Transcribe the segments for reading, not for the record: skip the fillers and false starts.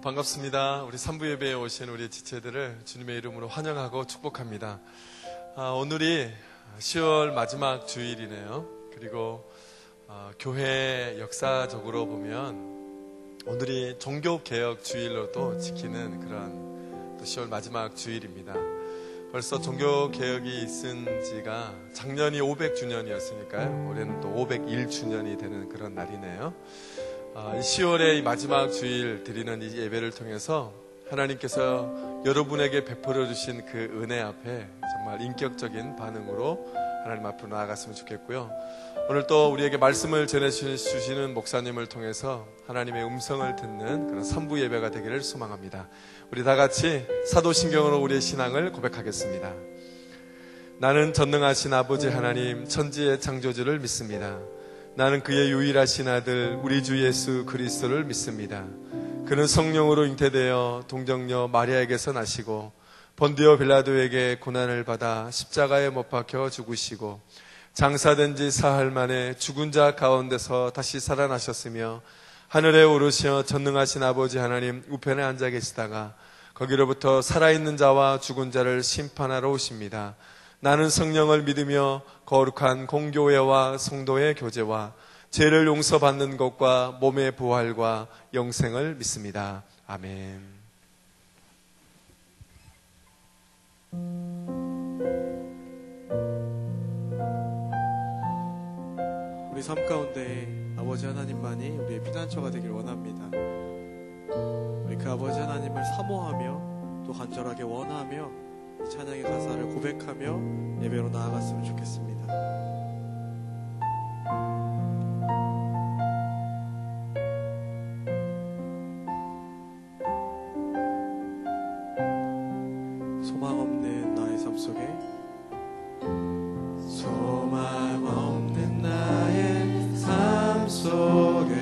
반갑습니다. 우리 3부 예배에 오신 우리 지체들을 주님의 이름으로 환영하고 축복합니다. 오늘이 10월 마지막 주일이네요. 그리고 교회 역사적으로 보면 오늘이 종교개혁 주일로도 지키는 그런 또 10월 마지막 주일입니다. 벌써 종교개혁이 있은 지가 작년이 500주년이었으니까요. 올해는 또 501주년이 되는 그런 날이네요. 10월의 마지막 주일 드리는 이 예배를 통해서 하나님께서 여러분에게 베풀어 주신 그 은혜 앞에 정말 인격적인 반응으로 하나님 앞으로 나아갔으면 좋겠고요. 오늘 또 우리에게 말씀을 전해주시는 목사님을 통해서 하나님의 음성을 듣는 그런 3부 예배가 되기를 소망합니다. 우리 다 같이 사도신경으로 우리의 신앙을 고백하겠습니다. 나는 전능하신 아버지 하나님 천지의 창조주를 믿습니다. 나는 그의 유일하신 아들 우리 주 예수 그리스도를 믿습니다. 그는 성령으로 잉태되어 동정녀 마리아에게서 나시고 본디오 빌라도에게 고난을 받아 십자가에 못 박혀 죽으시고 장사된 지 사흘 만에 죽은 자 가운데서 다시 살아나셨으며 하늘에 오르시어 전능하신 아버지 하나님 우편에 앉아 계시다가 거기로부터 살아있는 자와 죽은 자를 심판하러 오십니다. 나는 성령을 믿으며 거룩한 공교회와 성도의 교제와 죄를 용서받는 것과 몸의 부활과 영생을 믿습니다. 아멘. 우리 삶 가운데 아버지 하나님만이 우리의 피난처가 되길 원합니다. 우리 그 아버지 하나님을 사모하며 또 간절하게 원하며 이 찬양의 가사를 고백하며 예배로 나아갔으면 좋겠습니다. 소망 없는 나의 삶 속에 소망 없는 나의 삶 속에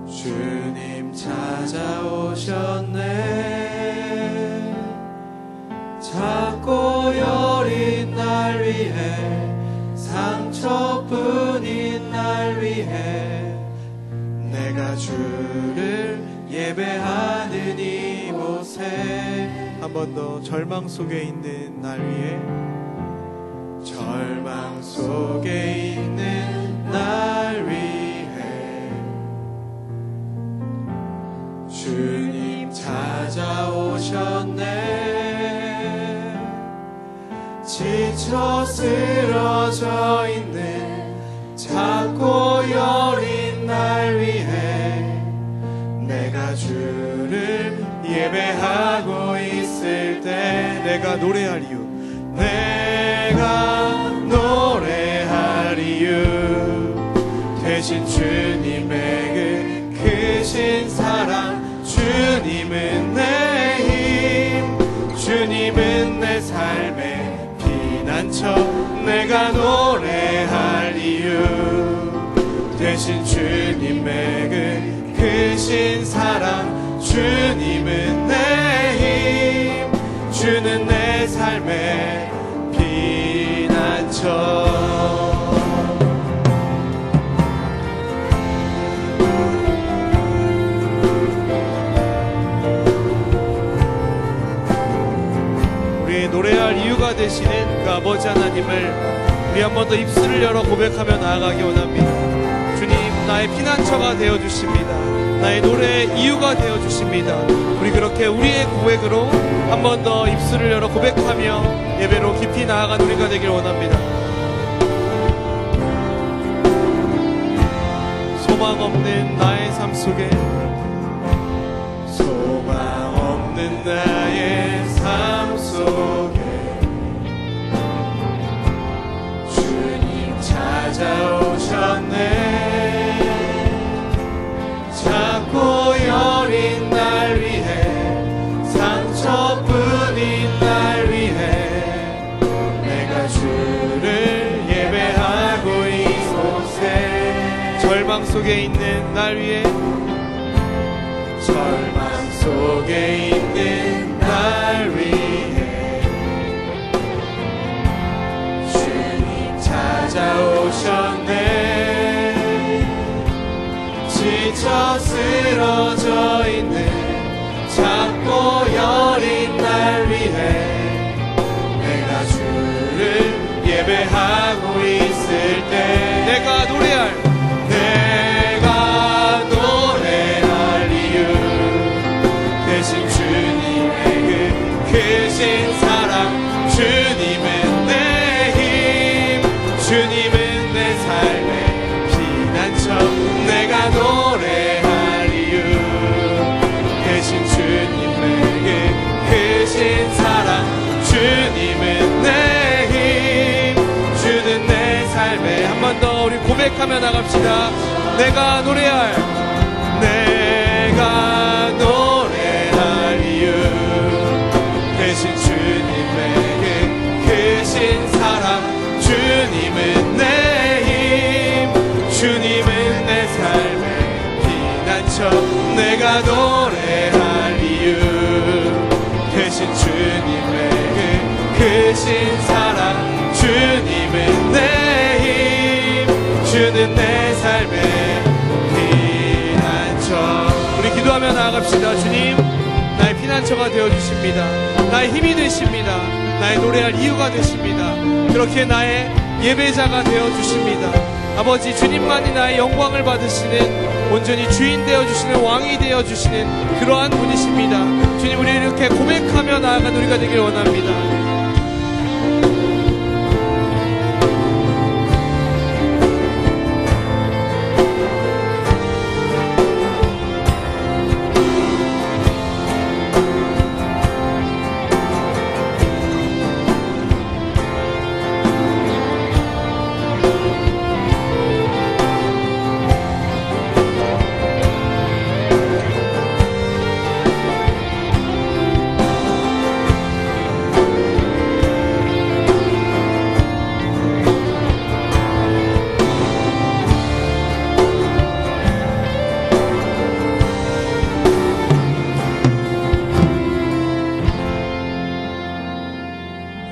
주님 찾아오셨네. 작고 여린 날 위해 상처뿐인 날 위해 내가 주를 예배하는 이곳에 한 번 더 절망 속에 있는 날 위해 절망 속에 있는 날 위해 주님 찾아오셨네. 지쳐 쓰러져 있는 작고 여린 날 위해 내가 주를 예배하고 있을 때 내가 노래할 이유 내가 노래할 이유 되신 주님의 그 크신 사랑 주님은 내 힘 주님은 내 삶의 피난처 내가 노래할 이유 되신 주님의 그 크신 사랑 주님은 내 힘 주는 내 삶의 피난처. 우리의 노래할 이유가 되시는 그 아버지 하나님을 우리 한 번 더 입술을 열어 고백하며 나아가기 원합니다. 주님 나의 피난처가 되어주십니다. 나의 노래의 이유가 되어주십니다. 우리 그렇게 우리의 고백으로 한 번 더 입술을 열어 고백하며 예배로 깊이 나아가는 우리가 되길 원합니다. 소망 없는 나의 삶 속에 소망 없는 나의 삶 속에 주님 찾아오셨네. 작고 여린 날 위해 상처뿐인 날 위해 내가 주를 예배하고 이곳에 절망 속에 있는 날 위해 절망 속에 있는 날 위해 주님 찾아오셨네. 지쳐 쓰러져 늘어져 있는 작고 여린 날 위해 내가 주를 예배하고 있을 때 내가 노래할 이유 대신 주님의 그 크신 사랑 주님은 내 힘 주님은 내 삶의 피난처 내가 노래할 이유 대신 주님의 그 크신 사랑 주님은 내 힘 주는 내 삶에 한 번 더 우리 고백하며 나갑시다. 내가 노래할 이유 대신 주님의 크신 사랑 주님은 내 힘 주님은 내 삶의 피난처 내가 노래할 이유 대신 주님의 크신 사랑 주님은 내 힘 주는 내 삶의 피난처 우리 기도하며 나아갑시다. 주님 나의 피난처가 되어주십니다. 나의 힘이 되십니다. 나의 노래할 이유가 되십니다. 그렇게 나의 예배자가 되어주십니다. 아버지 주님만이 나의 영광을 받으시는 온전히 주인 되어주시는 왕이 되어주시는 그러한 분이십니다. 주님 우리 이렇게 고백하며 나아가는 우리가 되길 원합니다.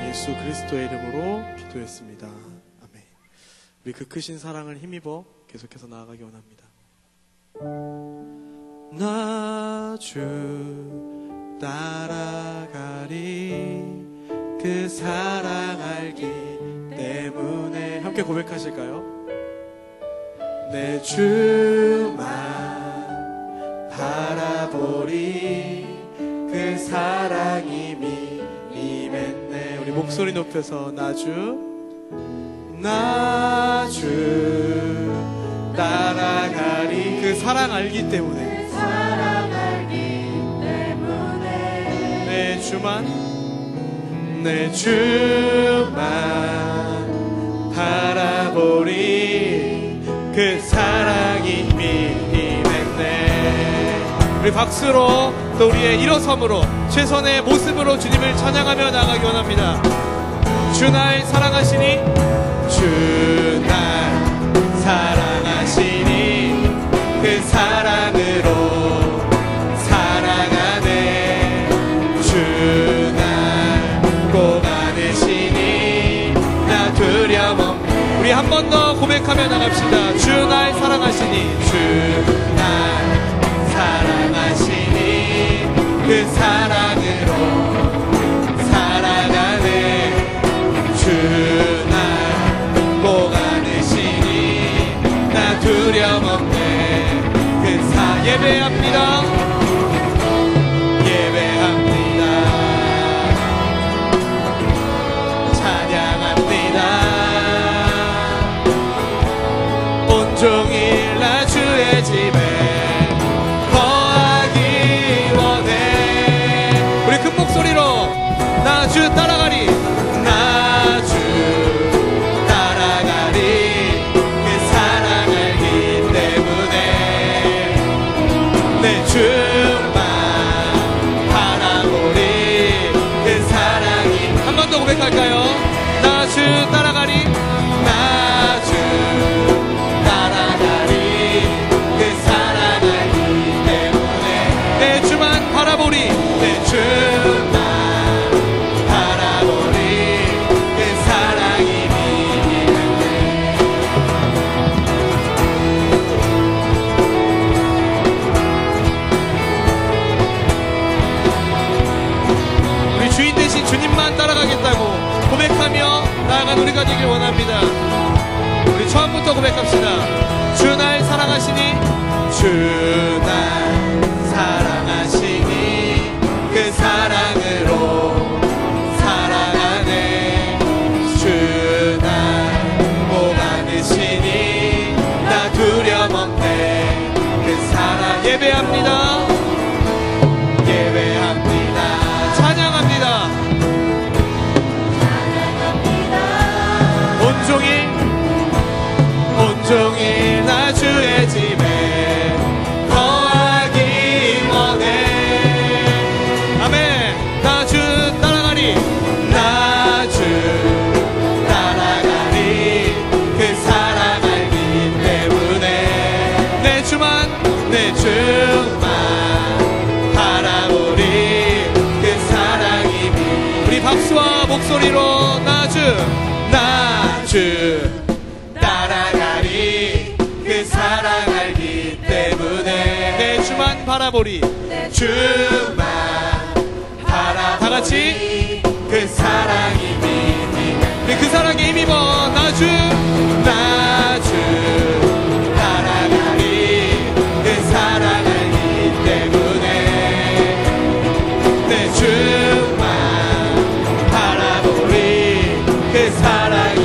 예수 그리스도의 이름으로 기도했습니다. 아멘. 우리 그 크신 사랑을 힘입어 계속해서 나아가기 원합니다. 나 주 따라가리 그 사랑 알기 때문에 함께 고백하실까요? 내 주만 바라보리 그 사랑이 임했네. 우리 목소리 높여서 나 주 따라가리 그 사랑 알기 때문에 내 주만 바라보리 그 사랑이 임했네. 우리 박수로 또 우리의 일어섬으로 최선의 모습으로 주님을 찬양하며 나가기 원합니다. 주 날 사랑하시니 주 날 사랑하시니 그 사랑으로 사랑하네. 주 날 꼭 안으시니 나 두려움. 우리 한 번 더 고백하며 나갑시다. 주 날 사랑하시니 주 날 사랑하시니 그 사랑으로 사랑하네. 주 날 꼭 안으시니 나 두려움 없네. 그 예배합니다. 예배합니다. 찬양합니다. 온종일 나 주의 집에 나 주 따라가리 나 주 따라가리 그 사랑 알기 때문에 내 주만 바라보리 그 사랑이. 한 번 더 고백할까요? 나 주 따라가리 나 주 따라가리 그 사랑 알기 때문에 내 주만 바라보리 내 주만 나아가는 우리가 되길 원합니다. 우리 처음부터 고백합시다. 주 날 사랑하시니, 주 날 사랑하시니 그 사랑으로 사랑하네. 주 날 복 안으시니 나 두려움 없네. 그 사랑 예배합니다. 예배합니다. 찬양합니다. 온종일 나 주의 집에 거하기 원해. 아멘. 나 주 따라가리. 나 주 따라가리. 그 사랑 알기 때문에 내 주만 바라보리. 그 사랑이 우리 박수와 목소리로 나 주 따라가리. 그 사랑 알기 때문에 내 주만 바라보리. 주만 바라보리. 다같이 그 사랑이 힘이 우리 그 사랑에 힘입어. 나 주 따라가리. 그 사랑 알기 때문에 내 주만 바라보리. 그 사랑이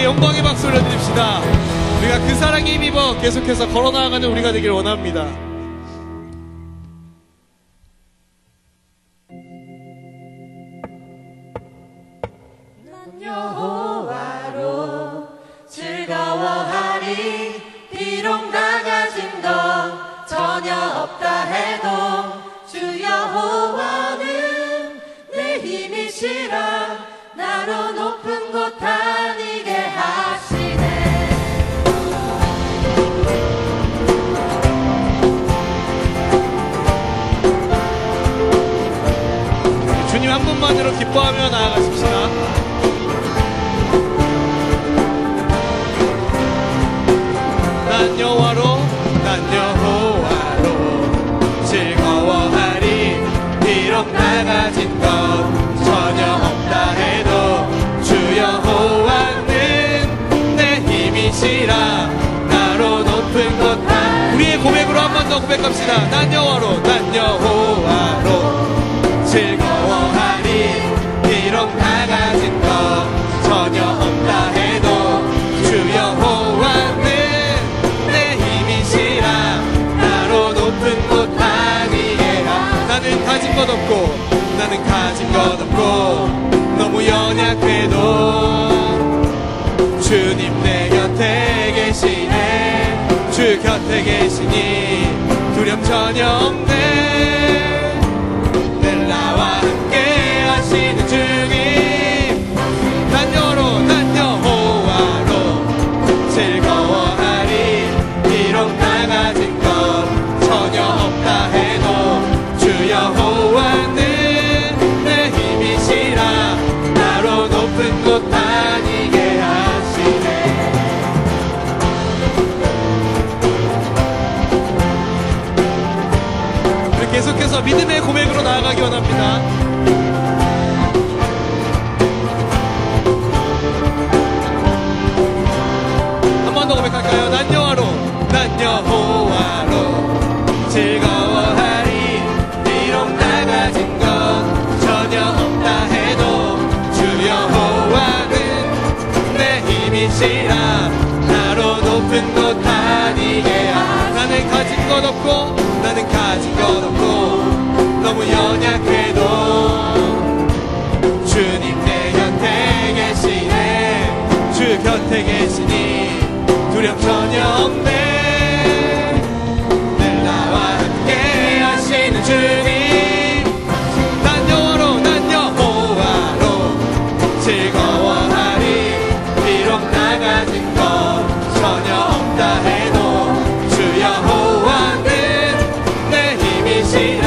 영광의 박수 올려드립시다. 우리가 그 사랑에 힘입어 계속해서 걸어나가는 우리가 되길 원합니다. 난 여호와로 즐거워하리. 비록 나 가진 것 전혀 없다 해도 주 여호와는 내 힘이시라. 나로 높은 곳 다니게 하시네. 주님 한 분만으로 기뻐하며 나아가십시다. 난 여호와로 즐거워하리. 비록 나 가진 것 전혀 없다 해도 주 여호와는 내 힘이시라. 나로 높은 곳 다. 우리의 고백으로 한 번 더 고백합시다. 난 여호와로 즐거워하리. 비록 나 가진 것 전혀 없다 해도 주 여호와는 내 힘이시라. 나로 높은 곳 다니게 하. 나는 가진 것 없고 너무 연약해도 주님 내 곁에 계시네. 주 곁에 계시니 두려움 전혀 없네. 늘 나와 함께 하시는 주님. 난 여호와로 즐거워하리. 비록 나 가진 것 전혀 없다 해도 주 여호와는 내 힘이시라. 나로 높은 곳 다니게 하시네. 계속해서 믿음의 고백으로 나아가기 원합니다. 한 번 더 고백할까요? 난 여호와로 즐거워하리. 비록 나 가진 것 전혀 없다 해도 주 여호와는 내 힘이시라. 나로 높은 곳 다니게 하라. 나는 가진 것 없고 너무 연약해도 주님 내 곁에 계시네. 주 곁에 계시니 두려움 전혀 없네. 늘 나와 함께 하시는 주님. 난 여호와로 즐거워하리. 비록 나 가진 것 전혀 없다 해도 주 여호와는 내 힘이시라.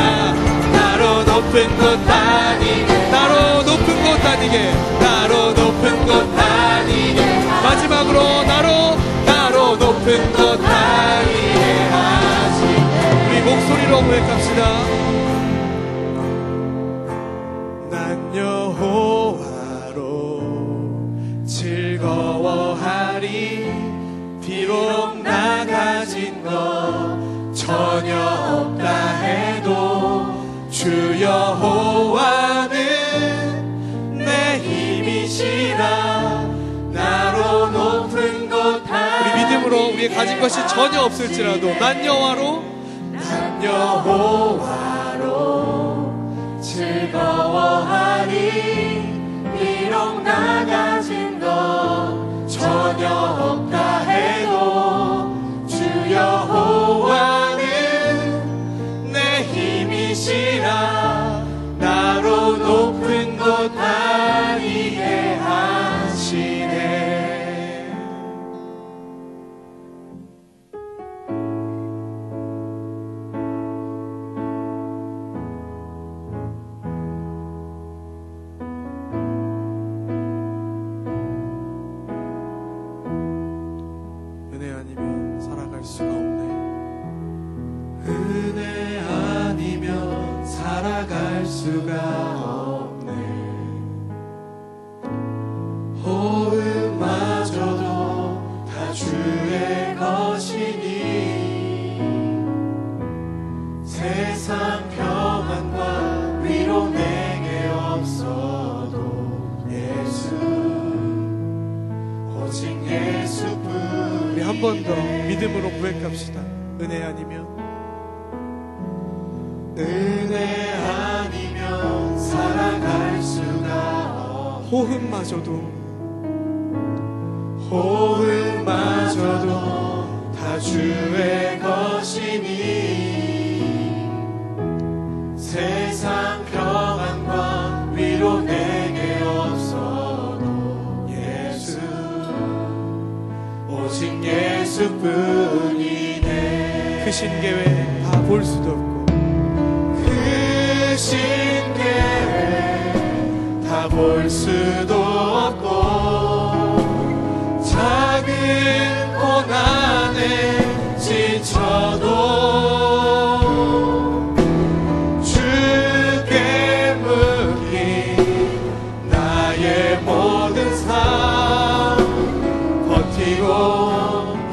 나로 높은 곳 다니게. 다니게, 나로 높은 곳 다니게, 마지막으로 나로 높은 곳 다니게 하시네. 우리 목소리로 고백합시다. 난 여호와로 즐거워하리. 비록 나 가진 것 전혀 없다 해도 주 여호와는 내 힘이시라. 나로 높은 곳 우리 믿음으로 우리의 가진 것이 전혀 없을지라도 난 여호와로 즐거워하리. 비록 나 가진 것 전혀 없다 해도 주 여호와는 내 힘이시라. 나로 높은 곳 다니게 하시네. 은혜 아니면 살아갈 수가 없네. 은혜 아니면 살아갈 수가 없네. 호흡마저도 다 주의 것이니 세상 평안과 위로 내게 없어도 예수, 오직 예수뿐. 우리 한 번 더 믿음으로 고백합시다. 은혜 아니면 살아갈 수가 없네. 호흡마저도 다 주의 것이니 세상 평안과 위로 내게 없어도 예수, 오직 예수뿐이네. 크신 계획 다 볼 수도 없고, 크신 계획 다 볼 수도 없고, 작은 고난에 지쳐도 주께 맡긴 나의 모든 삶 버티고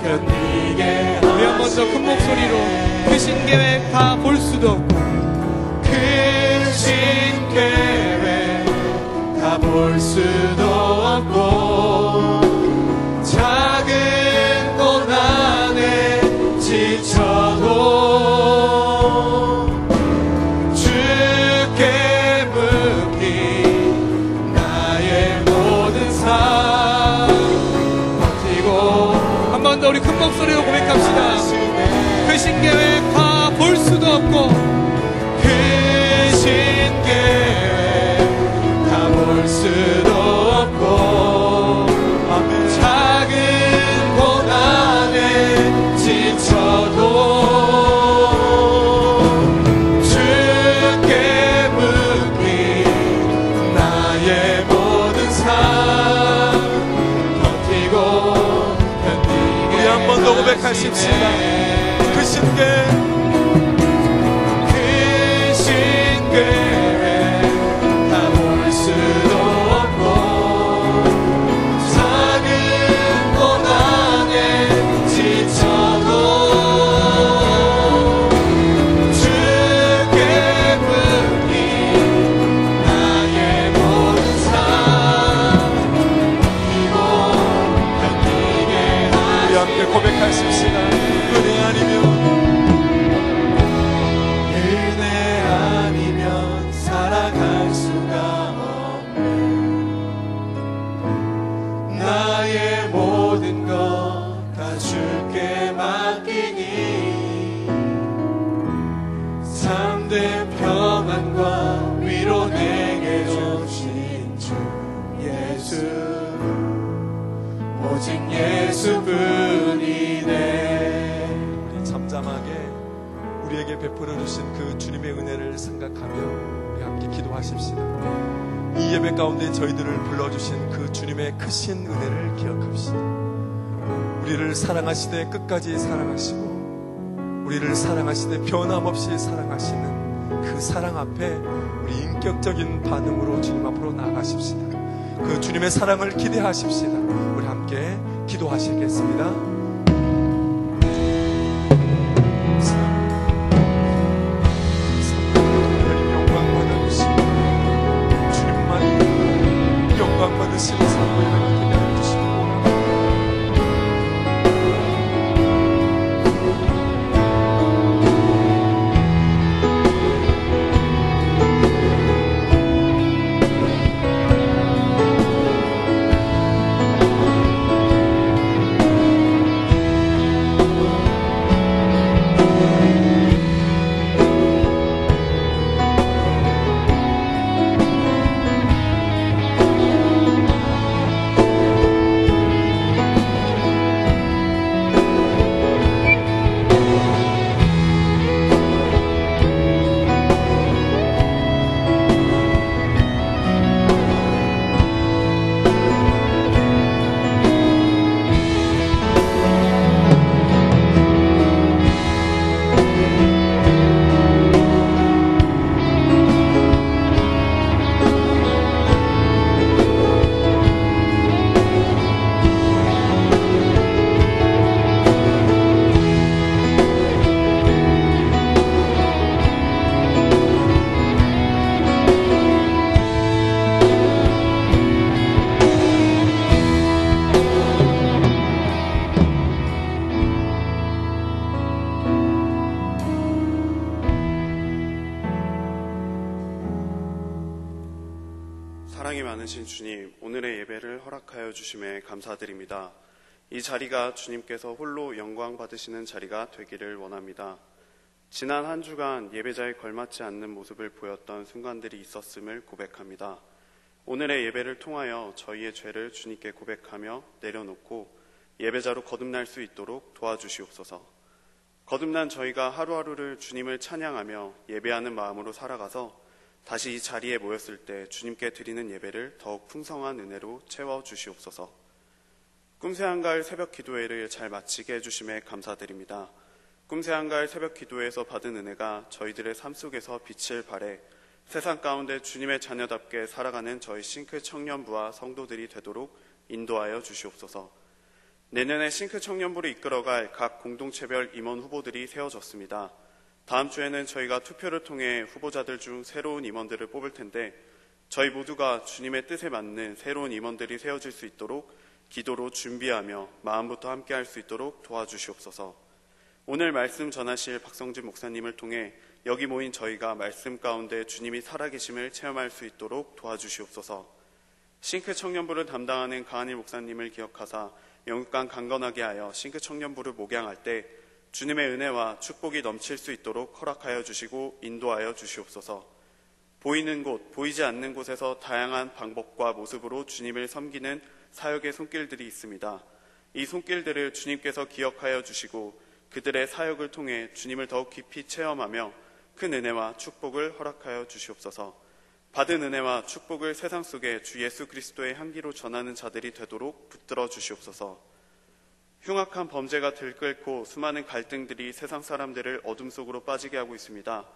견디게 하시네. 우리 한 번 더 큰 목소리로 크신 계획 다 볼 수도 없고, 크신 계획 다 볼 수도 없고, 작은 고난에 지쳐도 주께 맡긴 나의 모든 삶 버티고. 한 번 더 우리 큰 목소리로 고백합시다. 크신 계획 다 볼 수도 없고, 크신 계획 다 볼 수도 없고, 작은 고난에 지쳐도 주께 맡긴 나의 모든 삶 버티고 견디게. 우리 한 번 더 고백하십시다. 크신 계획 다 볼 수도 없고, 작은 고난에 지쳐도 주께 맡긴 나의 모든 삶 버티고 견디게 하시네. 우리 함께 고백하십시다. 은혜 아니면 살아갈 수가 없네. 나의 모든 것 다 주께 맡기니 참된 평안과 위로 내게 주신 주 예수, 오직 예수뿐이네. 우리 잠잠하게 우리에게 베풀어 주신 그 주님의 은혜를 생각하며 함께 기도하십시다. 이 예배 가운데 저희들을 불러주신 그 주님의 크신 은혜를 기억합시다. 우리를 사랑하시되 끝까지 사랑하시고 우리를 사랑하시되 변함없이 사랑하시는 그 사랑 앞에 우리 인격적인 반응으로 주님 앞으로 나아가십시다. 그 주님의 사랑을 기대하십시다. 우리 함께 기도하시겠습니다. 받으시는 사모의 기대해 주시고 사랑이 많으신 주님, 오늘의 예배를 허락하여 주심에 감사드립니다. 이 자리가 주님께서 홀로 영광 받으시는 자리가 되기를 원합니다. 지난 한 주간 예배자에 걸맞지 않는 모습을 보였던 순간들이 있었음을 고백합니다. 오늘의 예배를 통하여 저희의 죄를 주님께 고백하며 내려놓고 예배자로 거듭날 수 있도록 도와주시옵소서. 거듭난 저희가 하루하루를 주님을 찬양하며 예배하는 마음으로 살아가서 다시 이 자리에 모였을 때 주님께 드리는 예배를 더욱 풍성한 은혜로 채워주시옵소서. 꿈새 한가을 새벽 기도회를 잘 마치게 해주심에 감사드립니다. 꿈새 한가을 새벽 기도회에서 받은 은혜가 저희들의 삶 속에서 빛을 발해 세상 가운데 주님의 자녀답게 살아가는 저희 싱크 청년부와 성도들이 되도록 인도하여 주시옵소서. 내년에 싱크 청년부를 이끌어갈 각 공동체별 임원 후보들이 세워졌습니다. 다음 주에는 저희가 투표를 통해 후보자들 중 새로운 임원들을 뽑을 텐데 저희 모두가 주님의 뜻에 맞는 새로운 임원들이 세워질 수 있도록 기도로 준비하며 마음부터 함께할 수 있도록 도와주시옵소서. 오늘 말씀 전하실 박성진 목사님을 통해 여기 모인 저희가 말씀 가운데 주님이 살아계심을 체험할 수 있도록 도와주시옵소서. 싱크 청년부를 담당하는 강한일 목사님을 기억하사 영육간 강건하게 하여 싱크 청년부를 목양할 때 주님의 은혜와 축복이 넘칠 수 있도록 허락하여 주시고 인도하여 주시옵소서. 보이는 곳, 보이지 않는 곳에서 다양한 방법과 모습으로 주님을 섬기는 사역의 손길들이 있습니다. 이 손길들을 주님께서 기억하여 주시고 그들의 사역을 통해 주님을 더욱 깊이 체험하며 큰 은혜와 축복을 허락하여 주시옵소서. 받은 은혜와 축복을 세상 속에 주 예수 그리스도의 향기로 전하는 자들이 되도록 붙들어 주시옵소서. 흉악한 범죄가 들끓고 수많은 갈등들이 세상 사람들을 어둠 속으로 빠지게 하고 있습니다.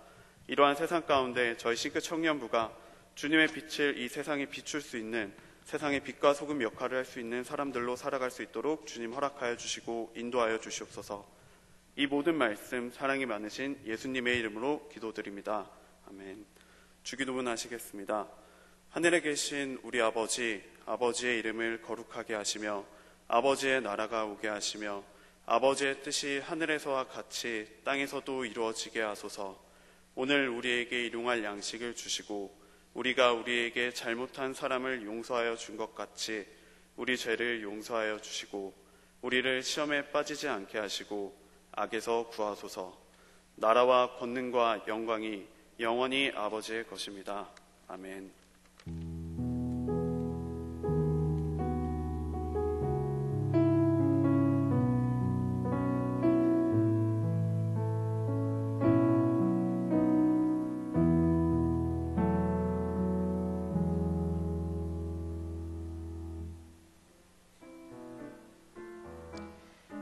이러한 세상 가운데 저희 싱크 청년부가 주님의 빛을 이 세상에 비출 수 있는 세상의 빛과 소금 역할을 할 수 있는 사람들로 살아갈 수 있도록 주님 허락하여 주시고 인도하여 주시옵소서. 이 모든 말씀 사랑이 많으신 예수님의 이름으로 기도드립니다. 아멘. 주기도문 하시겠습니다. 하늘에 계신 우리 아버지, 아버지의 이름을 거룩하게 하시며 아버지의 나라가 오게 하시며 아버지의 뜻이 하늘에서와 같이 땅에서도 이루어지게 하소서. 오늘 우리에게 일용할 양식을 주시고 우리가 우리에게 잘못한 사람을 용서하여 준 것 같이 우리 죄를 용서하여 주시고 우리를 시험에 빠지지 않게 하시고 악에서 구하소서. 나라와 권능과 영광이 영원히 아버지의 것입니다. 아멘.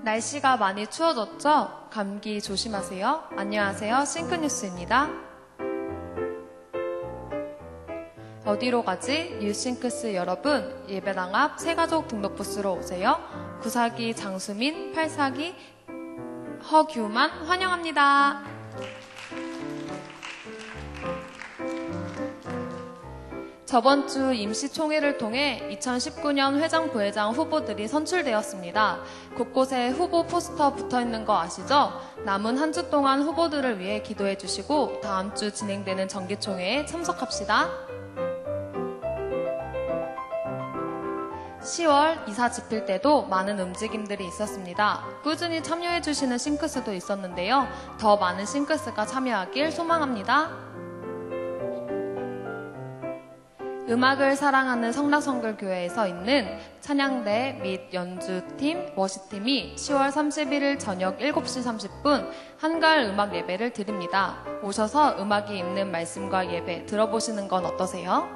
날씨가 많이 추워졌죠? 감기 조심하세요. 안녕하세요. 싱크뉴스입니다. 어디로 가지? 뉴싱크스 여러분, 예배당 앞 새가족 등록 부스로 오세요. 942 장수민, 842 허규만 환영합니다. 저번 주 임시총회를 통해 2019년 회장, 부회장 후보들이 선출되었습니다. 곳곳에 후보 포스터 붙어있는 거 아시죠? 남은 한 주 동안 후보들을 위해 기도해 주시고 다음 주 진행되는 정기총회에 참석합시다. 10월 이사 집필 때도 많은 움직임들이 있었습니다. 꾸준히 참여해 주시는 싱크스도 있었는데요. 더 많은 싱크스가 참여하길 소망합니다. 음악을 사랑하는 성락성결교회에서 있는 찬양대 및 연주팀, 워시팀이 10월 31일 저녁 7시 30분 한가을 음악 예배를 드립니다. 오셔서 음악이 있는 말씀과 예배 들어보시는 건 어떠세요?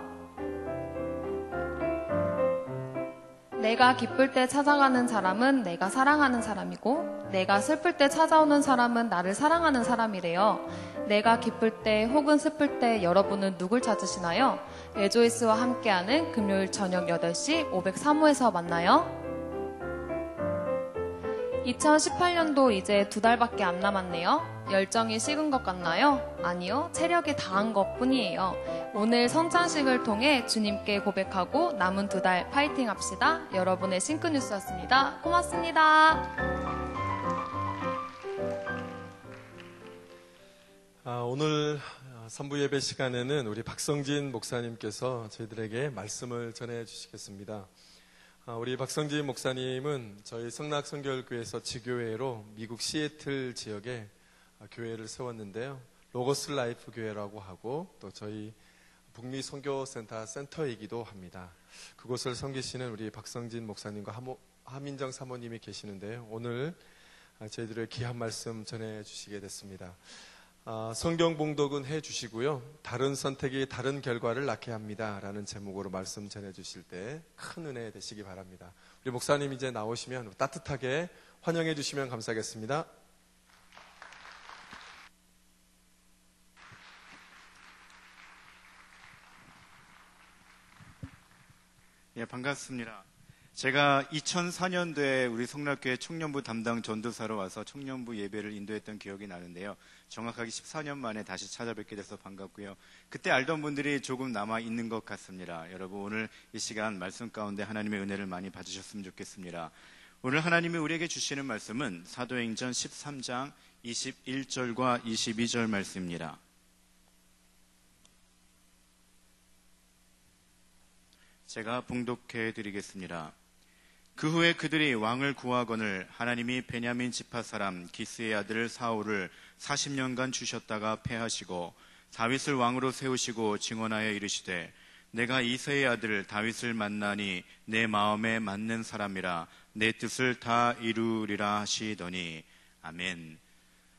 내가 기쁠 때 찾아가는 사람은 내가 사랑하는 사람이고 내가 슬플 때 찾아오는 사람은 나를 사랑하는 사람이래요. 내가 기쁠 때 혹은 슬플 때 여러분은 누굴 찾으시나요? 레조이스와 함께하는 금요일 저녁 8시 503호에서 만나요. 2018년도 이제 2달밖에 안 남았네요. 열정이 식은 것 같나요? 아니요, 체력이 다한 것 뿐이에요. 오늘 성찬식을 통해 주님께 고백하고 남은 2달 파이팅 합시다. 여러분의 싱크뉴스였습니다. 고맙습니다. 오늘 3부 예배 시간에는 우리 박성진 목사님께서 저희들에게 말씀을 전해 주시겠습니다. 우리 박성진 목사님은 저희 성락성결교회에서 지교회로 미국 시애틀 지역에 교회를 세웠는데요. 로고스 라이프 교회라고 하고 또 저희 북미 선교센터 센터이기도 합니다. 그곳을 섬기시는 우리 박성진 목사님과 하민정 사모님이 계시는데요. 오늘 저희들의 귀한 말씀 전해 주시게 됐습니다. 성경 봉독은 해 주시고요. 다른 선택이 다른 결과를 낳게 합니다. 라는 제목으로 말씀 전해 주실 때 큰 은혜 되시기 바랍니다. 우리 목사님 이제 나오시면 따뜻하게 환영해 주시면 감사하겠습니다. 예, 반갑습니다. 제가 2004년도에 우리 성락교회 청년부 담당 전도사로 와서 청년부 예배를 인도했던 기억이 나는데요. 정확하게 14년 만에 다시 찾아뵙게 돼서 반갑고요. 그때 알던 분들이 조금 남아 있는 것 같습니다. 여러분, 오늘 이 시간 말씀 가운데 하나님의 은혜를 많이 받으셨으면 좋겠습니다. 오늘 하나님이 우리에게 주시는 말씀은 사도행전 13장 21절과 22절 말씀입니다. 제가 봉독해 드리겠습니다. 그 후에 그들이 왕을 구하거늘 하나님이 베냐민 지파 사람 기스의 아들 사울을 40년간 주셨다가 패하시고 다윗을 왕으로 세우시고 증언하여 이르시되 내가 이새의 아들 다윗을 만나니 내 마음에 맞는 사람이라 내 뜻을 다 이루리라 하시더니 아멘.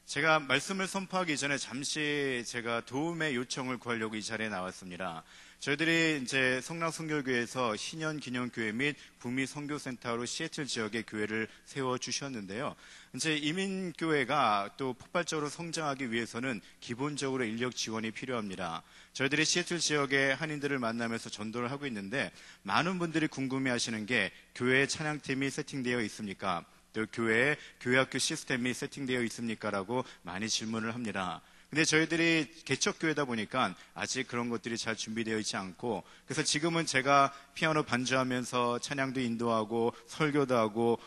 제가 말씀을 선포하기 전에 잠시 제가 도움의 요청을 구하려고 이 자리에 나왔습니다. 저희들이 이제 성락성결교회에서 신년 기념교회 및 북미 선교센터로 시애틀 지역에 교회를 세워주셨는데요. 이제 이민교회가 또 폭발적으로 성장하기 위해서는 기본적으로 인력 지원이 필요합니다. 저희들이 시애틀 지역의 한인들을 만나면서 전도를 하고 있는데 많은 분들이 궁금해하시는 게 교회 찬양팀이 세팅되어 있습니까? 또 교회에 교회학교 시스템이 세팅되어 있습니까? 라고 많이 질문을 합니다. 근데 저희들이 개척교회다 보니까 아직 그런 것들이 잘 준비되어 있지 않고 그래서 지금은 제가 피아노 반주하면서 찬양도 인도하고 설교도 하고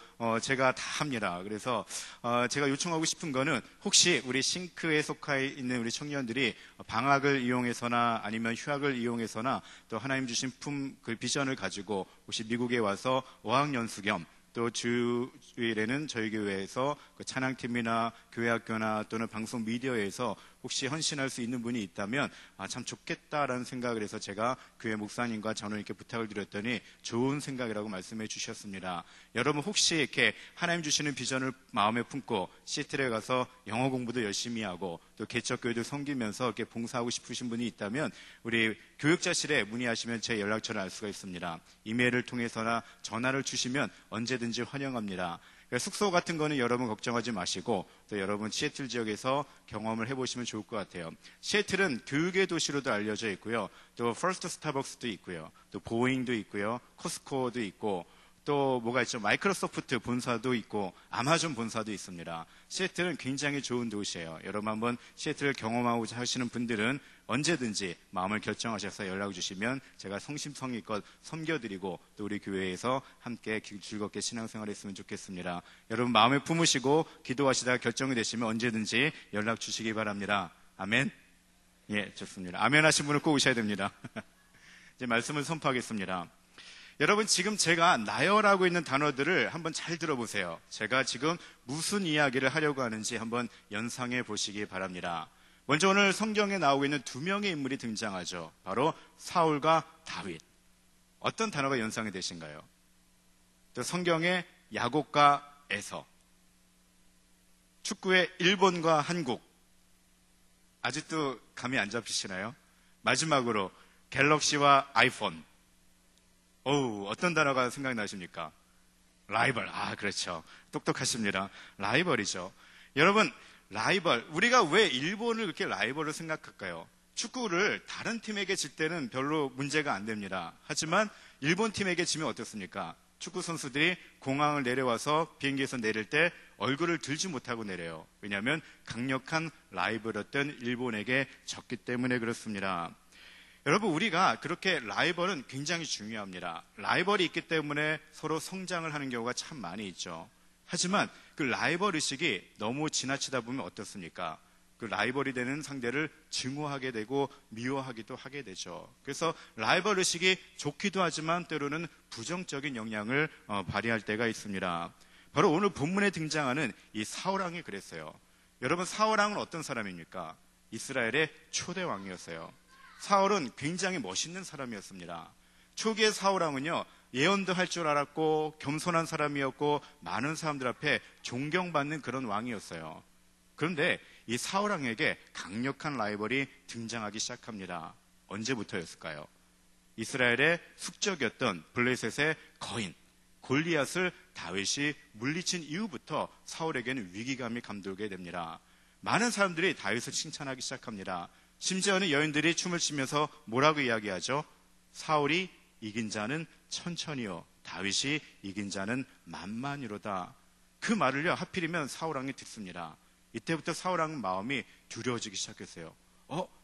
제가 다 합니다. 그래서 제가 요청하고 싶은 거는 혹시 우리 싱크에 속해 있는 우리 청년들이 방학을 이용해서나 아니면 휴학을 이용해서나 또 하나님 주신 그 비전을 가지고 혹시 미국에 와서 어학연수 겸 또 주일에는 저희 교회에서 그 찬양팀이나 교회학교나 또는 방송 미디어에서 혹시 헌신할 수 있는 분이 있다면 참 좋겠다라는 생각을 해서 제가 교회 목사님과 저는 이렇게 부탁을 드렸더니 좋은 생각이라고 말씀해 주셨습니다. 여러분 혹시 이렇게 하나님 주시는 비전을 마음에 품고 시애틀에 가서 영어 공부도 열심히 하고 또 개척교회도 섬기면서 이렇게 봉사하고 싶으신 분이 있다면 우리 교육자실에 문의하시면 제 연락처를 알 수가 있습니다. 이메일을 통해서나 전화를 주시면 언제든지 환영합니다. 숙소 같은 거는 여러분 걱정하지 마시고 또 여러분 시애틀 지역에서 경험을 해보시면 좋을 것 같아요. 시애틀은 교육의 도시로도 알려져 있고요. 또 퍼스트 스타벅스도 있고요. 또 보잉도 있고요. 코스코도 있고 또 뭐가 있죠? 마이크로소프트 본사도 있고 아마존 본사도 있습니다. 시애틀은 굉장히 좋은 도시예요. 여러분 한번 시애틀을 경험하고자 하시는 분들은 언제든지 마음을 결정하셔서 연락 주시면 제가 성심성의껏 섬겨드리고 또 우리 교회에서 함께 즐겁게 신앙생활 했으면 좋겠습니다. 여러분 마음에 품으시고 기도하시다가 결정이 되시면 언제든지 연락 주시기 바랍니다. 아멘? 예, 좋습니다. 아멘 하신 분은 꼭 오셔야 됩니다. 이제 말씀을 선포하겠습니다. 여러분 지금 제가 나열하고 있는 단어들을 한번 잘 들어보세요. 제가 지금 무슨 이야기를 하려고 하는지 한번 연상해 보시기 바랍니다. 먼저 오늘 성경에 나오고 있는 두 명의 인물이 등장하죠. 바로 사울과 다윗. 어떤 단어가 연상이 되신가요? 또 성경의 야곱과 에서, 축구의 일본과 한국. 아직도 감이 안 잡히시나요? 마지막으로 갤럭시와 아이폰. 어떤 단어가 생각나십니까? 라이벌. 그렇죠. 똑똑하십니다. 라이벌이죠. 여러분, 라이벌. 우리가 왜 일본을 그렇게 라이벌로 생각할까요? 축구를 다른 팀에게 질 때는 별로 문제가 안 됩니다. 하지만 일본 팀에게 지면 어떻습니까? 축구 선수들이 공항을 내려와서 비행기에서 내릴 때 얼굴을 들지 못하고 내려요. 왜냐하면 강력한 라이벌이었던 일본에게 졌기 때문에 그렇습니다. 여러분 우리가 그렇게 라이벌은 굉장히 중요합니다. 라이벌이 있기 때문에 서로 성장을 하는 경우가 참 많이 있죠. 하지만 그 라이벌 의식이 너무 지나치다 보면 어떻습니까? 그 라이벌이 되는 상대를 증오하게 되고 미워하기도 하게 되죠. 그래서 라이벌 의식이 좋기도 하지만 때로는 부정적인 영향을 발휘할 때가 있습니다. 바로 오늘 본문에 등장하는 이 사울왕이 그랬어요. 여러분 사울왕은 어떤 사람입니까? 이스라엘의 초대 왕이었어요. 사울은 굉장히 멋있는 사람이었습니다. 초기의 사울왕은요, 예언도 할 줄 알았고 겸손한 사람이었고 많은 사람들 앞에 존경받는 그런 왕이었어요. 그런데 이 사울왕에게 강력한 라이벌이 등장하기 시작합니다. 언제부터였을까요? 이스라엘의 숙적이었던 블레셋의 거인 골리앗을 다윗이 물리친 이후부터 사울에게는 위기감이 감돌게 됩니다. 많은 사람들이 다윗을 칭찬하기 시작합니다. 심지어는 여인들이 춤을 추면서 뭐라고 이야기하죠? 사울이 이긴 자는 천천히요, 다윗이 이긴 자는 만만이로다. 그 말을요 하필이면 사울왕이 듣습니다. 이때부터 사울왕 마음이 두려워지기 시작했어요.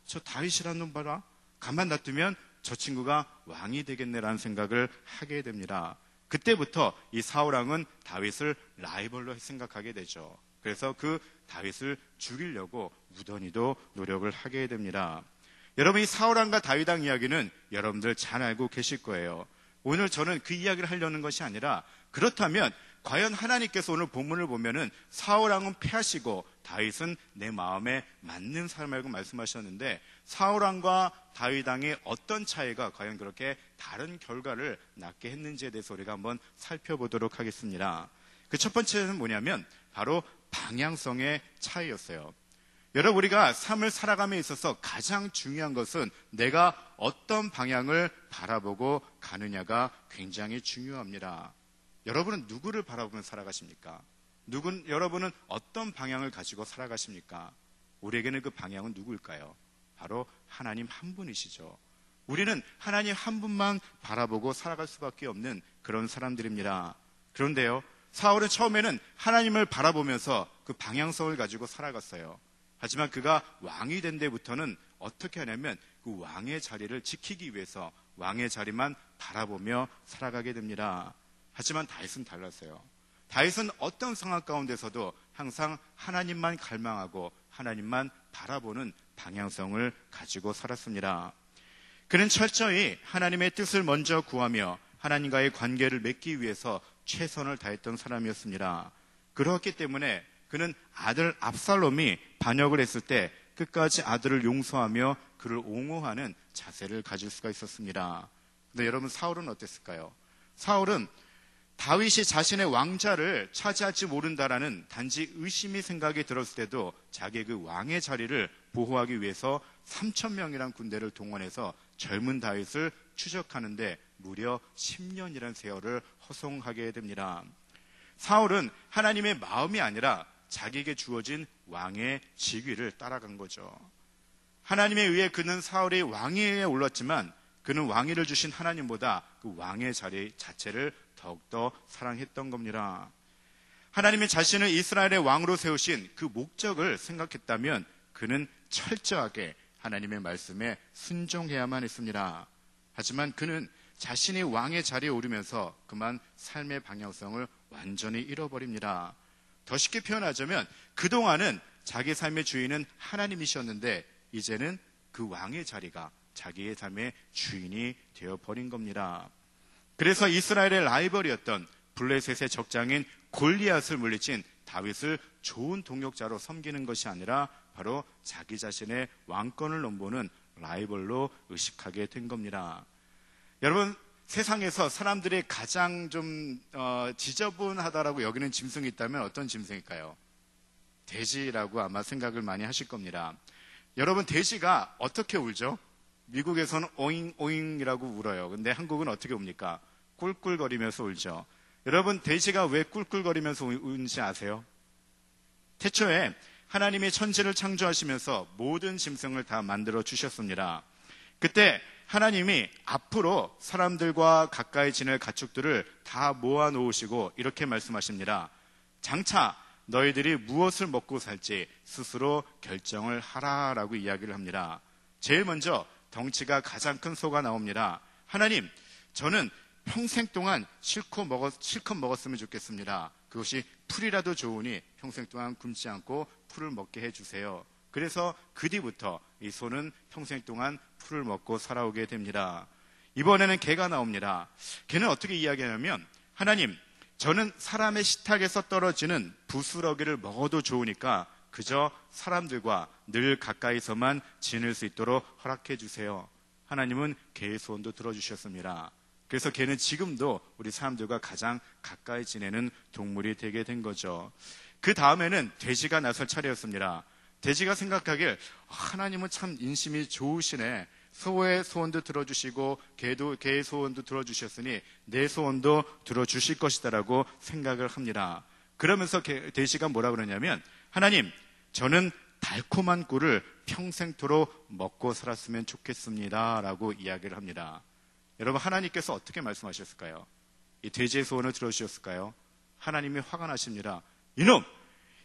저 다윗이라는 놈 봐라. 가만 놔두면 저 친구가 왕이 되겠네라는 생각을 하게 됩니다. 그때부터 이 사울왕은 다윗을 라이벌로 생각하게 되죠. 그래서 그 다윗을 죽이려고 무던히도 노력을 하게 됩니다. 여러분 이 사울왕과 다윗왕 이야기는 여러분들 잘 알고 계실 거예요. 오늘 저는 그 이야기를 하려는 것이 아니라 그렇다면 과연 하나님께서 오늘 본문을 보면은 사울왕은 패하시고 다윗은 내 마음에 맞는 사람이라고 말씀하셨는데 사울왕과 다윗왕의 어떤 차이가 과연 그렇게 다른 결과를 낳게 했는지에 대해서 우리가 한번 살펴보도록 하겠습니다. 그 첫 번째는 뭐냐면 바로 방향성의 차이였어요. 여러분 우리가 삶을 살아감에 있어서 가장 중요한 것은 내가 어떤 방향을 바라보고 가느냐가 굉장히 중요합니다. 여러분은 누구를 바라보며 살아가십니까? 여러분은 어떤 방향을 가지고 살아가십니까? 우리에게는 그 방향은 누구일까요? 바로 하나님 한 분이시죠. 우리는 하나님 한 분만 바라보고 살아갈 수밖에 없는 그런 사람들입니다. 그런데요, 사울은 처음에는 하나님을 바라보면서 그 방향성을 가지고 살아갔어요. 하지만 그가 왕이 된 데부터는 어떻게 하냐면 그 왕의 자리를 지키기 위해서 왕의 자리만 바라보며 살아가게 됩니다. 하지만 다윗은 달랐어요. 다윗은 어떤 상황 가운데서도 항상 하나님만 갈망하고 하나님만 바라보는 방향성을 가지고 살았습니다. 그는 철저히 하나님의 뜻을 먼저 구하며 하나님과의 관계를 맺기 위해서 최선을 다했던 사람이었습니다. 그렇기 때문에 그는 아들 압살롬이 반역을 했을 때 끝까지 아들을 용서하며 그를 옹호하는 자세를 가질 수가 있었습니다. 근데 여러분 사울은 어땠을까요? 사울은 다윗이 자신의 왕자를 차지할지 모른다라는 단지 의심이 생각이 들었을 때도 자기의 그 왕의 자리를 보호하기 위해서 3,000명이란 군대를 동원해서 젊은 다윗을 추적하는데 무려 10년이라는 세월을 허송하게 됩니다. 사울은 하나님의 마음이 아니라 자기에게 주어진 왕의 직위를 따라간 거죠. 하나님에 의해 그는 사울이 왕위에 올랐지만 그는 왕위를 주신 하나님보다 그 왕의 자리 자체를 더욱더 사랑했던 겁니다. 하나님이 자신을 이스라엘의 왕으로 세우신 그 목적을 생각했다면 그는 철저하게 하나님의 말씀에 순종해야만 했습니다. 하지만 그는 자신이 왕의 자리에 오르면서 그만 삶의 방향성을 완전히 잃어버립니다. 더 쉽게 표현하자면 그동안은 자기 삶의 주인은 하나님이셨는데 이제는 그 왕의 자리가 자기의 삶의 주인이 되어버린 겁니다. 그래서 이스라엘의 라이벌이었던 블레셋의 적장인 골리앗을 물리친 다윗을 좋은 동역자로 섬기는 것이 아니라 바로 자기 자신의 왕권을 넘보는 라이벌로 의식하게 된 겁니다. 여러분, 세상에서 사람들이 가장 좀 지저분하다라고 여기는 짐승이 있다면 어떤 짐승일까요? 돼지라고 아마 생각을 많이 하실 겁니다. 여러분, 돼지가 어떻게 울죠? 미국에서는 오잉 오잉이라고 울어요. 근데 한국은 어떻게 웁니까? 꿀꿀거리면서 울죠. 여러분, 돼지가 왜 꿀꿀거리면서 우는지 아세요? 태초에 하나님이 천지를 창조하시면서 모든 짐승을 다 만들어 주셨습니다. 그때 하나님이 앞으로 사람들과 가까이 지낼 가축들을 다 모아 놓으시고 이렇게 말씀하십니다. 장차 너희들이 무엇을 먹고 살지 스스로 결정을 하라라고 이야기를 합니다. 제일 먼저 덩치가 가장 큰 소가 나옵니다. 하나님, 저는 평생 동안 실컷 먹었으면 좋겠습니다. 그것이 풀이라도 좋으니 평생 동안 굶지 않고 풀을 먹게 해주세요. 그래서 그 뒤부터 이 소는 평생 동안 풀을 먹고 살아오게 됩니다. 이번에는 개가 나옵니다. 개는 어떻게 이야기하냐면, 하나님, 저는 사람의 식탁에서 떨어지는 부스러기를 먹어도 좋으니까 그저 사람들과 늘 가까이서만 지낼 수 있도록 허락해 주세요. 하나님은 개의 소원도 들어주셨습니다. 그래서 개는 지금도 우리 사람들과 가장 가까이 지내는 동물이 되게 된 거죠. 그 다음에는 돼지가 나설 차례였습니다. 돼지가 생각하길 하나님은 참 인심이 좋으시네. 소의 소원도 들어주시고 개의 소원도 들어주셨으니 내 소원도 들어주실 것이다라고 생각을 합니다. 그러면서 돼지가 뭐라 그러냐면, 하나님, 저는 달콤한 꿀을 평생토록 먹고 살았으면 좋겠습니다 라고 이야기를 합니다. 여러분, 하나님께서 어떻게 말씀하셨을까요? 이 돼지의 소원을 들어주셨을까요? 하나님이 화가 나십니다. 이놈!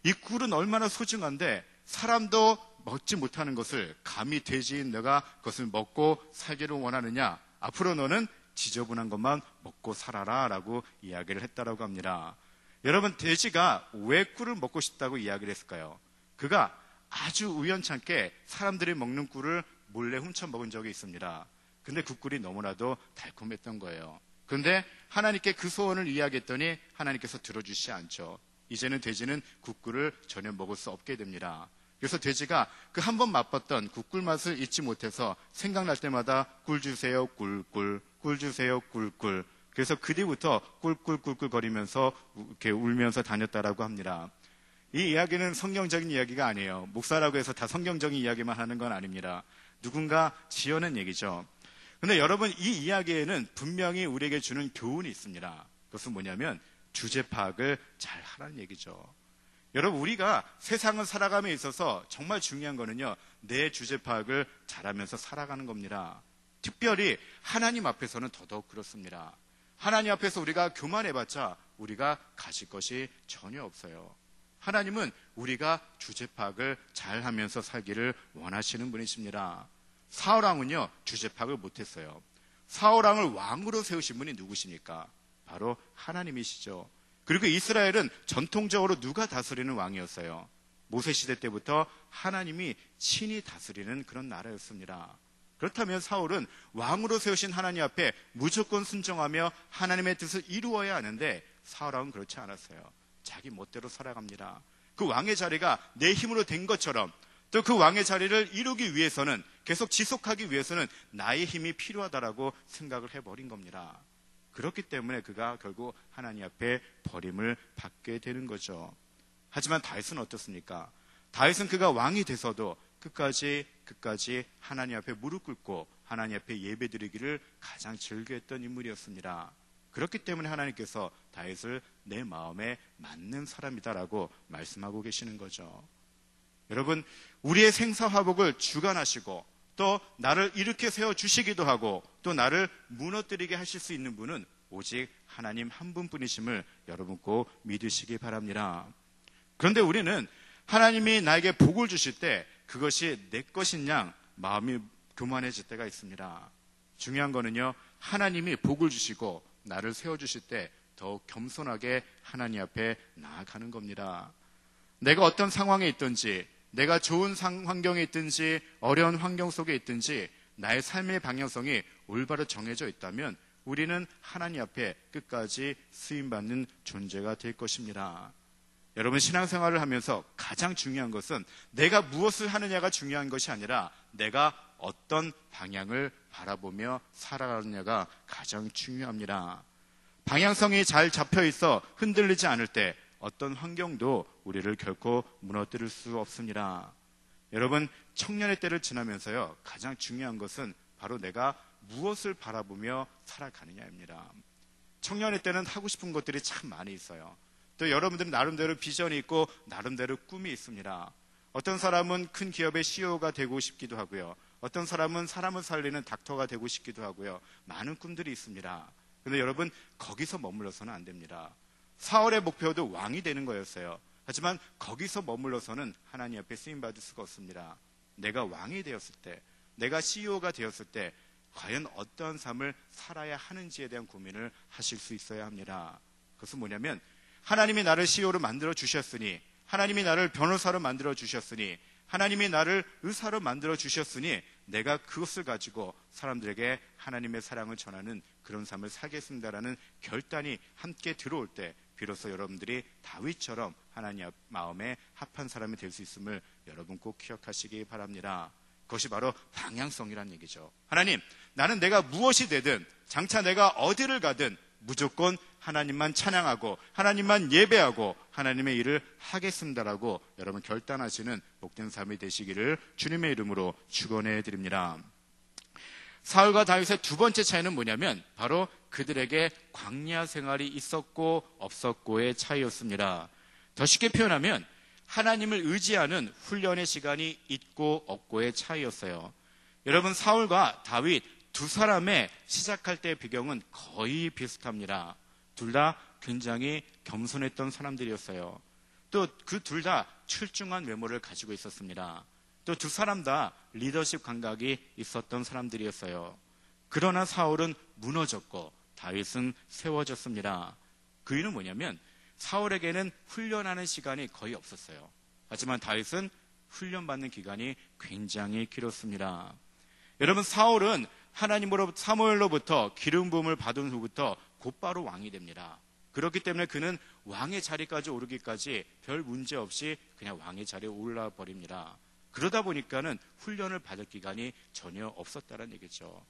이 꿀은 얼마나 소중한데 사람도 먹지 못하는 것을 감히 돼지인 내가 그것을 먹고 살기를 원하느냐? 앞으로 너는 지저분한 것만 먹고 살아라 라고 이야기를 했다라고 합니다. 여러분, 돼지가 왜 꿀을 먹고 싶다고 이야기를 했을까요? 그가 아주 우연찮게 사람들이 먹는 꿀을 몰래 훔쳐 먹은 적이 있습니다. 근데 그 꿀이 너무나도 달콤했던 거예요. 그런데 하나님께 그 소원을 이야기했더니 하나님께서 들어주시지 않죠. 이제는 돼지는 그 꿀을 전혀 먹을 수 없게 됩니다. 그래서 돼지가 그 한 번 맛봤던 그 꿀 맛을 잊지 못해서 생각날 때마다 꿀 주세요, 꿀꿀, 꿀 주세요, 꿀꿀. 그래서 그 뒤부터 꿀꿀꿀꿀 거리면서 이렇게 울면서 다녔다라고 합니다. 이 이야기는 성경적인 이야기가 아니에요. 목사라고 해서 다 성경적인 이야기만 하는 건 아닙니다. 누군가 지어낸 얘기죠. 근데 여러분, 이 이야기에는 분명히 우리에게 주는 교훈이 있습니다. 그것은 뭐냐면 주제 파악을 잘 하라는 얘기죠. 여러분, 우리가 세상을 살아감에 있어서 정말 중요한 거는요, 내 주제 파악을 잘하면서 살아가는 겁니다. 특별히 하나님 앞에서는 더더욱 그렇습니다. 하나님 앞에서 우리가 교만해봤자 우리가 가질 것이 전혀 없어요. 하나님은 우리가 주제 파악을 잘하면서 살기를 원하시는 분이십니다. 사울왕은요, 주제 파악을 못했어요. 사울왕을 왕으로 세우신 분이 누구십니까? 바로 하나님이시죠. 그리고 이스라엘은 전통적으로 누가 다스리는 왕이었어요? 모세시대 때부터 하나님이 친히 다스리는 그런 나라였습니다. 그렇다면 사울은 왕으로 세우신 하나님 앞에 무조건 순종하며 하나님의 뜻을 이루어야 하는데 사울왕은 그렇지 않았어요. 자기 멋대로 살아갑니다. 그 왕의 자리가 내 힘으로 된 것처럼 또 그 왕의 자리를 이루기 위해서는, 계속 지속하기 위해서는 나의 힘이 필요하다라고 생각을 해버린 겁니다. 그렇기 때문에 그가 결국 하나님 앞에 버림을 받게 되는 거죠. 하지만 다윗은 어떻습니까? 다윗은 그가 왕이 돼서도 끝까지 하나님 앞에 무릎 꿇고 하나님 앞에 예배드리기를 가장 즐겨했던 인물이었습니다. 그렇기 때문에 하나님께서 다윗을 내 마음에 맞는 사람이다라고 말씀하고 계시는 거죠. 여러분, 우리의 생사화복을 주관하시고 또 나를 일으켜 세워주시기도 하고 또 나를 무너뜨리게 하실 수 있는 분은 오직 하나님 한 분뿐이심을 여러분 꼭 믿으시기 바랍니다. 그런데 우리는 하나님이 나에게 복을 주실 때 그것이 내 것인 양 마음이 교만해질 때가 있습니다. 중요한 거는요, 하나님이 복을 주시고 나를 세워주실 때 더욱 겸손하게 하나님 앞에 나아가는 겁니다. 내가 어떤 상황에 있든지, 내가 좋은 환경에 있든지 어려운 환경 속에 있든지 나의 삶의 방향성이 올바로 정해져 있다면 우리는 하나님 앞에 끝까지 쓰임받는 존재가 될 것입니다. 여러분, 신앙생활을 하면서 가장 중요한 것은 내가 무엇을 하느냐가 중요한 것이 아니라 내가 어떤 방향을 바라보며 살아가느냐가 가장 중요합니다. 방향성이 잘 잡혀 있어 흔들리지 않을 때 어떤 환경도 우리를 결코 무너뜨릴 수 없습니다. 여러분, 청년의 때를 지나면서요, 가장 중요한 것은 바로 내가 무엇을 바라보며 살아가느냐입니다. 청년의 때는 하고 싶은 것들이 참 많이 있어요. 또 여러분들은 나름대로 비전이 있고 나름대로 꿈이 있습니다. 어떤 사람은 큰 기업의 CEO가 되고 싶기도 하고요. 어떤 사람은 사람을 살리는 닥터가 되고 싶기도 하고요. 많은 꿈들이 있습니다. 그런데 여러분, 거기서 머물러서는 안 됩니다. 사울의 목표도 왕이 되는 거였어요. 하지만 거기서 머물러서는 하나님 앞에 쓰임받을 수가 없습니다. 내가 왕이 되었을 때, 내가 CEO가 되었을 때 과연 어떠한 삶을 살아야 하는지에 대한 고민을 하실 수 있어야 합니다. 그것은 뭐냐면, 하나님이 나를 CEO로 만들어 주셨으니, 하나님이 나를 변호사로 만들어 주셨으니, 하나님이 나를 의사로 만들어 주셨으니 내가 그것을 가지고 사람들에게 하나님의 사랑을 전하는 그런 삶을 살겠습니다라는 결단이 함께 들어올 때 비로소 여러분들이 다윗처럼 하나님 마음에 합한 사람이 될 수 있음을 여러분 꼭 기억하시기 바랍니다. 그것이 바로 방향성이라는 얘기죠. 하나님, 나는 내가 무엇이 되든 장차 내가 어디를 가든 무조건 하나님만 찬양하고 하나님만 예배하고 하나님의 일을 하겠습니다라고 여러분 결단하시는 복된 삶이 되시기를 주님의 이름으로 축원해 드립니다. 사울과 다윗의 두 번째 차이는 뭐냐면 바로 그들에게 광야 생활이 있었고 없었고의 차이였습니다. 더 쉽게 표현하면 하나님을 의지하는 훈련의 시간이 있고 없고의 차이였어요. 여러분, 사울과 다윗 두 사람의 시작할 때의 배경은 거의 비슷합니다. 둘 다 굉장히 겸손했던 사람들이었어요. 또 그 둘 다 출중한 외모를 가지고 있었습니다. 또 두 사람 다 리더십 감각이 있었던 사람들이었어요. 그러나 사울은 무너졌고 다윗은 세워졌습니다. 그 이유는 뭐냐면 사울에게는 훈련하는 시간이 거의 없었어요. 하지만 다윗은 훈련받는 기간이 굉장히 길었습니다. 여러분, 사울은 사무엘로부터 기름 부음을 받은 후부터 곧바로 왕이 됩니다. 그렇기 때문에 그는 왕의 자리까지 오르기까지 별 문제 없이 그냥 왕의 자리에 올라 버립니다. 그러다 보니까는 훈련을 받을 기간이 전혀 없었다는 얘기죠.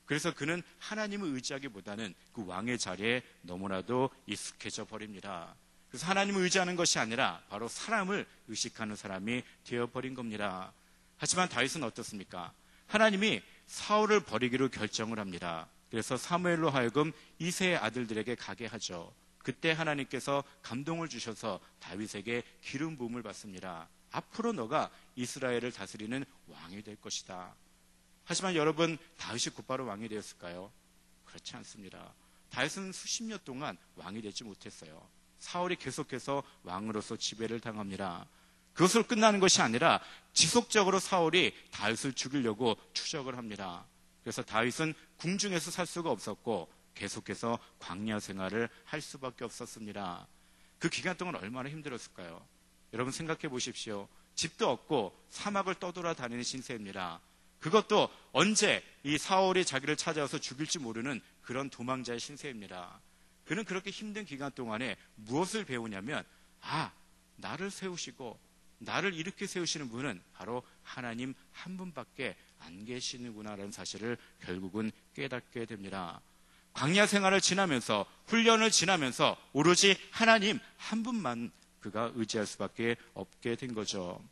그래서 그는 하나님을 의지하기보다는 그 왕의 자리에 너무나도 익숙해져 버립니다. 그래서 하나님을 의지하는 것이 아니라 바로 사람을 의식하는 사람이 되어버린 겁니다. 하지만 다윗은 어떻습니까? 하나님이 사울을 버리기로 결정을 합니다. 그래서 사무엘로 하여금 이새의 아들들에게 가게 하죠. 그때 하나님께서 감동을 주셔서 다윗에게 기름 부음을 받습니다. 앞으로 너가 이스라엘을 다스리는 왕이 될 것이다. 하지만 여러분, 다윗이 곧바로 왕이 되었을까요? 그렇지 않습니다. 다윗은 수십 년 동안 왕이 되지 못했어요. 사울이 계속해서 왕으로서 지배를 당합니다. 그것으로 끝나는 것이 아니라 지속적으로 사울이 다윗을 죽이려고 추적을 합니다. 그래서 다윗은 궁중에서 살 수가 없었고 계속해서 광야 생활을 할 수밖에 없었습니다. 그 기간 동안 얼마나 힘들었을까요? 여러분 생각해 보십시오. 집도 없고 사막을 떠돌아다니는 신세입니다. 그것도 언제 이 사울이 자기를 찾아와서 죽일지 모르는 그런 도망자의 신세입니다. 그는 그렇게 힘든 기간 동안에 무엇을 배우냐면, 나를 세우시고 나를 일으켜 세우시는 분은 바로 하나님 한 분밖에 안 계시는구나라는 사실을 결국은 깨닫게 됩니다. 광야 생활을 지나면서, 훈련을 지나면서 오로지 하나님 한 분만 그가 의지할 수밖에 없게 된 거죠.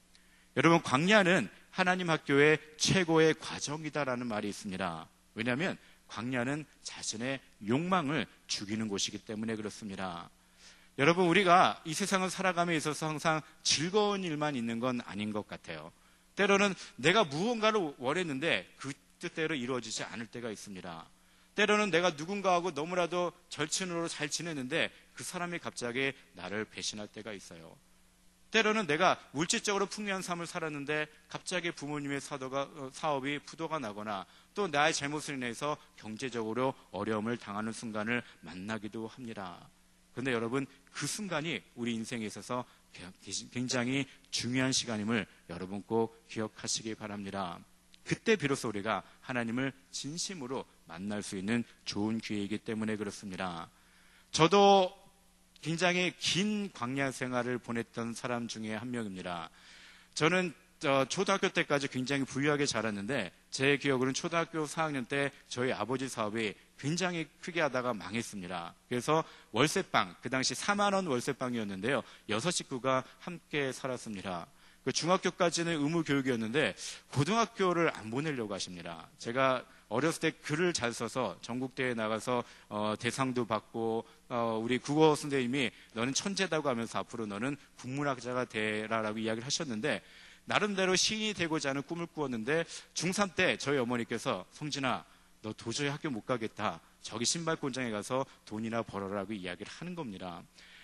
여러분, 광야는 하나님 학교의 최고의 과정이다라는 말이 있습니다. 왜냐하면 광야는 자신의 욕망을 죽이는 곳이기 때문에 그렇습니다. 여러분, 우리가 이 세상을 살아감에 있어서 항상 즐거운 일만 있는 건 아닌 것 같아요. 때로는 내가 무언가를 원했는데 그 뜻대로 이루어지지 않을 때가 있습니다. 때로는 내가 누군가하고 너무나도 절친으로 잘 지내는데 그 사람이 갑자기 나를 배신할 때가 있어요. 때로는 내가 물질적으로 풍요한 삶을 살았는데 갑자기 부모님의 사업이 부도가 나거나 또 나의 잘못을 인해서 경제적으로 어려움을 당하는 순간을 만나기도 합니다. 그런데 여러분, 그 순간이 우리 인생에 있어서 굉장히 중요한 시간임을 여러분 꼭 기억하시기 바랍니다. 그때 비로소 우리가 하나님을 진심으로 만날 수 있는 좋은 기회이기 때문에 그렇습니다. 저도 굉장히 긴 광야 생활을 보냈던 사람 중에 한 명입니다. 저는 초등학교 때까지 굉장히 부유하게 자랐는데 제 기억으로는 초등학교 4학년 때 저희 아버지 사업이 굉장히 크게 하다가 망했습니다. 그래서 월세방, 그 당시 4만 원 월세방이었는데요. 6식구가 함께 살았습니다. 중학교까지는 의무 교육이었는데 고등학교를 안 보내려고 하십니다. 제가 어렸을 때 글을 잘 써서 전국대회에 나가서 대상도 받고 우리 국어 선생님이 너는 천재다고 하면서 앞으로 너는 국문학자가 되라라고 이야기를 하셨는데 나름대로 시인이 되고자 하는 꿈을 꾸었는데 중3 때 저희 어머니께서 성진아, 너 도저히 학교 못 가겠다. 저기 신발 공장에 가서 돈이나 벌어라고 이야기를 하는 겁니다.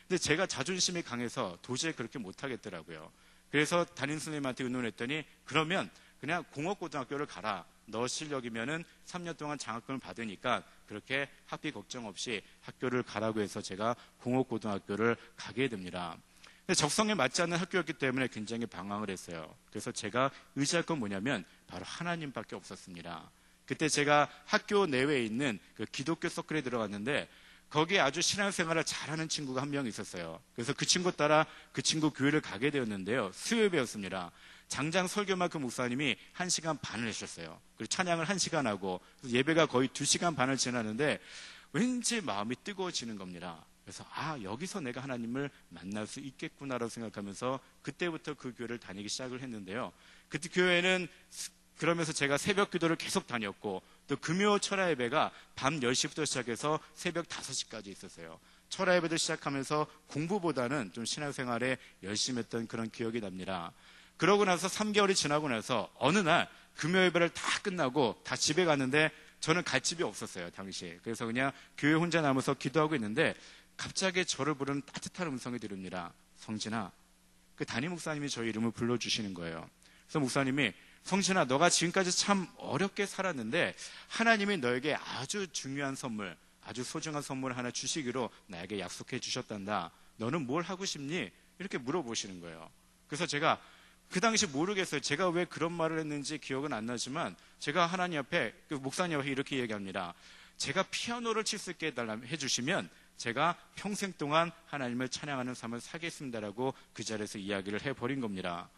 근데 제가 자존심이 강해서 도저히 그렇게 못 하겠더라고요. 그래서 담임 선생님한테 의논했더니 그러면 그냥 공업고등학교를 가라. 너 실력이면은 3년 동안 장학금을 받으니까 그렇게 학비 걱정 없이 학교를 가라고 해서 제가 공업고등학교를 가게 됩니다. 근데 적성에 맞지 않는 학교였기 때문에 굉장히 방황을 했어요. 그래서 제가 의지할 건 뭐냐면 바로 하나님밖에 없었습니다. 그때 제가 학교 내외에 있는 그 기독교 서클에 들어갔는데 거기에 아주 신앙생활을 잘하는 친구가 한 명 있었어요. 그래서 그 친구 따라 그 친구 교회를 가게 되었는데요. 수요예배였습니다. 장장 설교만큼 목사님이 1시간 반을 하셨어요. 그리고 찬양을 1시간 하고 예배가 거의 2시간 반을 지나는데 왠지 마음이 뜨거워지는 겁니다. 그래서 여기서 내가 하나님을 만날 수 있겠구나라고 생각하면서 그때부터 그 교회를 다니기 시작을 했는데요. 그때 교회는 그러면서 제가 새벽 기도를 계속 다녔고 또 금요 철야 예배가 밤 10시부터 시작해서 새벽 5시까지 있었어요. 철야 예배를 시작하면서 공부보다는 좀 신앙생활에 열심히 했던 그런 기억이 납니다. 그러고 나서 3개월이 지나고 나서 어느 날 금요 예배를 다 끝나고 다 집에 갔는데 저는 갈 집이 없었어요, 당시에. 그래서 그냥 교회 혼자 남아서 기도하고 있는데 갑자기 저를 부르는 따뜻한 음성이 들립니다. 성진아, 그 담임 목사님이 저희 이름을 불러주시는 거예요. 그래서 목사님이 성진아, 너가 지금까지 참 어렵게 살았는데 하나님이 너에게 아주 중요한 선물, 아주 소중한 선물을 하나 주시기로 나에게 약속해 주셨단다. 너는 뭘 하고 싶니? 이렇게 물어보시는 거예요. 그래서 제가 그 당시 모르겠어요. 제가 왜 그런 말을 했는지 기억은 안 나지만 제가 하나님 앞에, 그 목사님 앞에 이렇게 얘기합니다. 제가 피아노를 칠 수 있게 해주시면 제가 평생 동안 하나님을 찬양하는 삶을 살겠습니다라고 그 자리에서 이야기를 해버린 겁니다.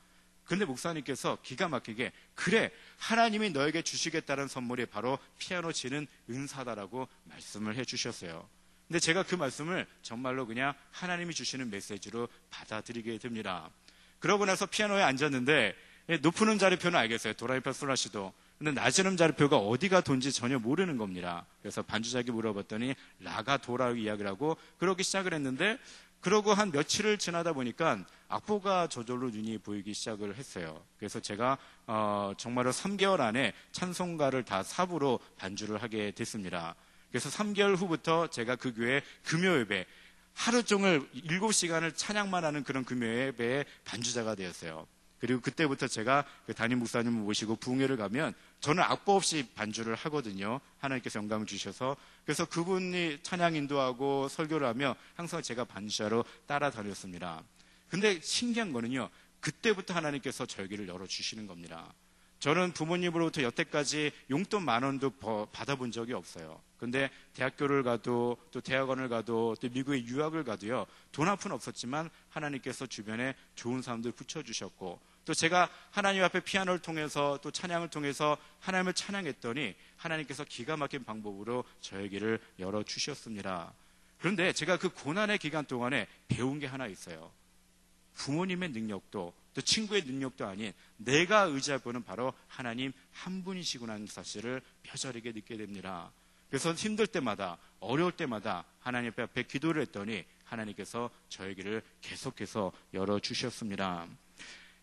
근데 목사님께서 기가 막히게 그래, 하나님이 너에게 주시겠다는 선물이 바로 피아노 치는 은사다라고 말씀을 해주셨어요. 근데 제가 그 말씀을 정말로 그냥 하나님이 주시는 메시지로 받아들이게 됩니다. 그러고 나서 피아노에 앉았는데 높은 음자리표는 알겠어요. 도라미파 솔라시도. 근데 낮은 음자리표가 어디가 돈지 전혀 모르는 겁니다. 그래서 반주자에게 물어봤더니 라가 도라고 이야기를 하고 그러기 시작을 했는데 그러고 한 며칠을 지나다 보니까 악보가 저절로 눈이 보이기 시작을 했어요. 그래서 제가 정말로 3개월 안에 찬송가를 다 사부로 반주를 하게 됐습니다. 그래서 3개월 후부터 제가 그 교회 금요예배 하루 종일 7시간을 찬양만 하는 그런 금요예배의 반주자가 되었어요. 그리고 그때부터 제가 그 담임 목사님을 모시고 부흥회를 가면 저는 악보 없이 반주를 하거든요. 하나님께서 영감을 주셔서. 그래서 그분이 찬양 인도하고 설교를 하며 항상 제가 반주자로 따라다녔습니다. 근데 신기한 거는요. 그때부터 하나님께서 저에게를 열어주시는 겁니다. 저는 부모님으로부터 여태까지 용돈 10,000원도 받아본 적이 없어요. 근데 대학교를 가도 또 대학원을 가도 또 미국에 유학을 가도요. 돈 한 푼 없었지만 하나님께서 주변에 좋은 사람들 붙여주셨고 또 제가 하나님 앞에 피아노를 통해서 또 찬양을 통해서 하나님을 찬양했더니 하나님께서 기가 막힌 방법으로 저에게를 열어주셨습니다. 그런데 제가 그 고난의 기간 동안에 배운 게 하나 있어요. 부모님의 능력도 또 친구의 능력도 아닌 내가 의지할 분은 바로 하나님 한 분이시구나 하는 사실을 뼈저리게 느끼게 됩니다. 그래서 힘들 때마다, 어려울 때마다 하나님 앞에 기도를 했더니 하나님께서 저의 길을 계속해서 열어주셨습니다.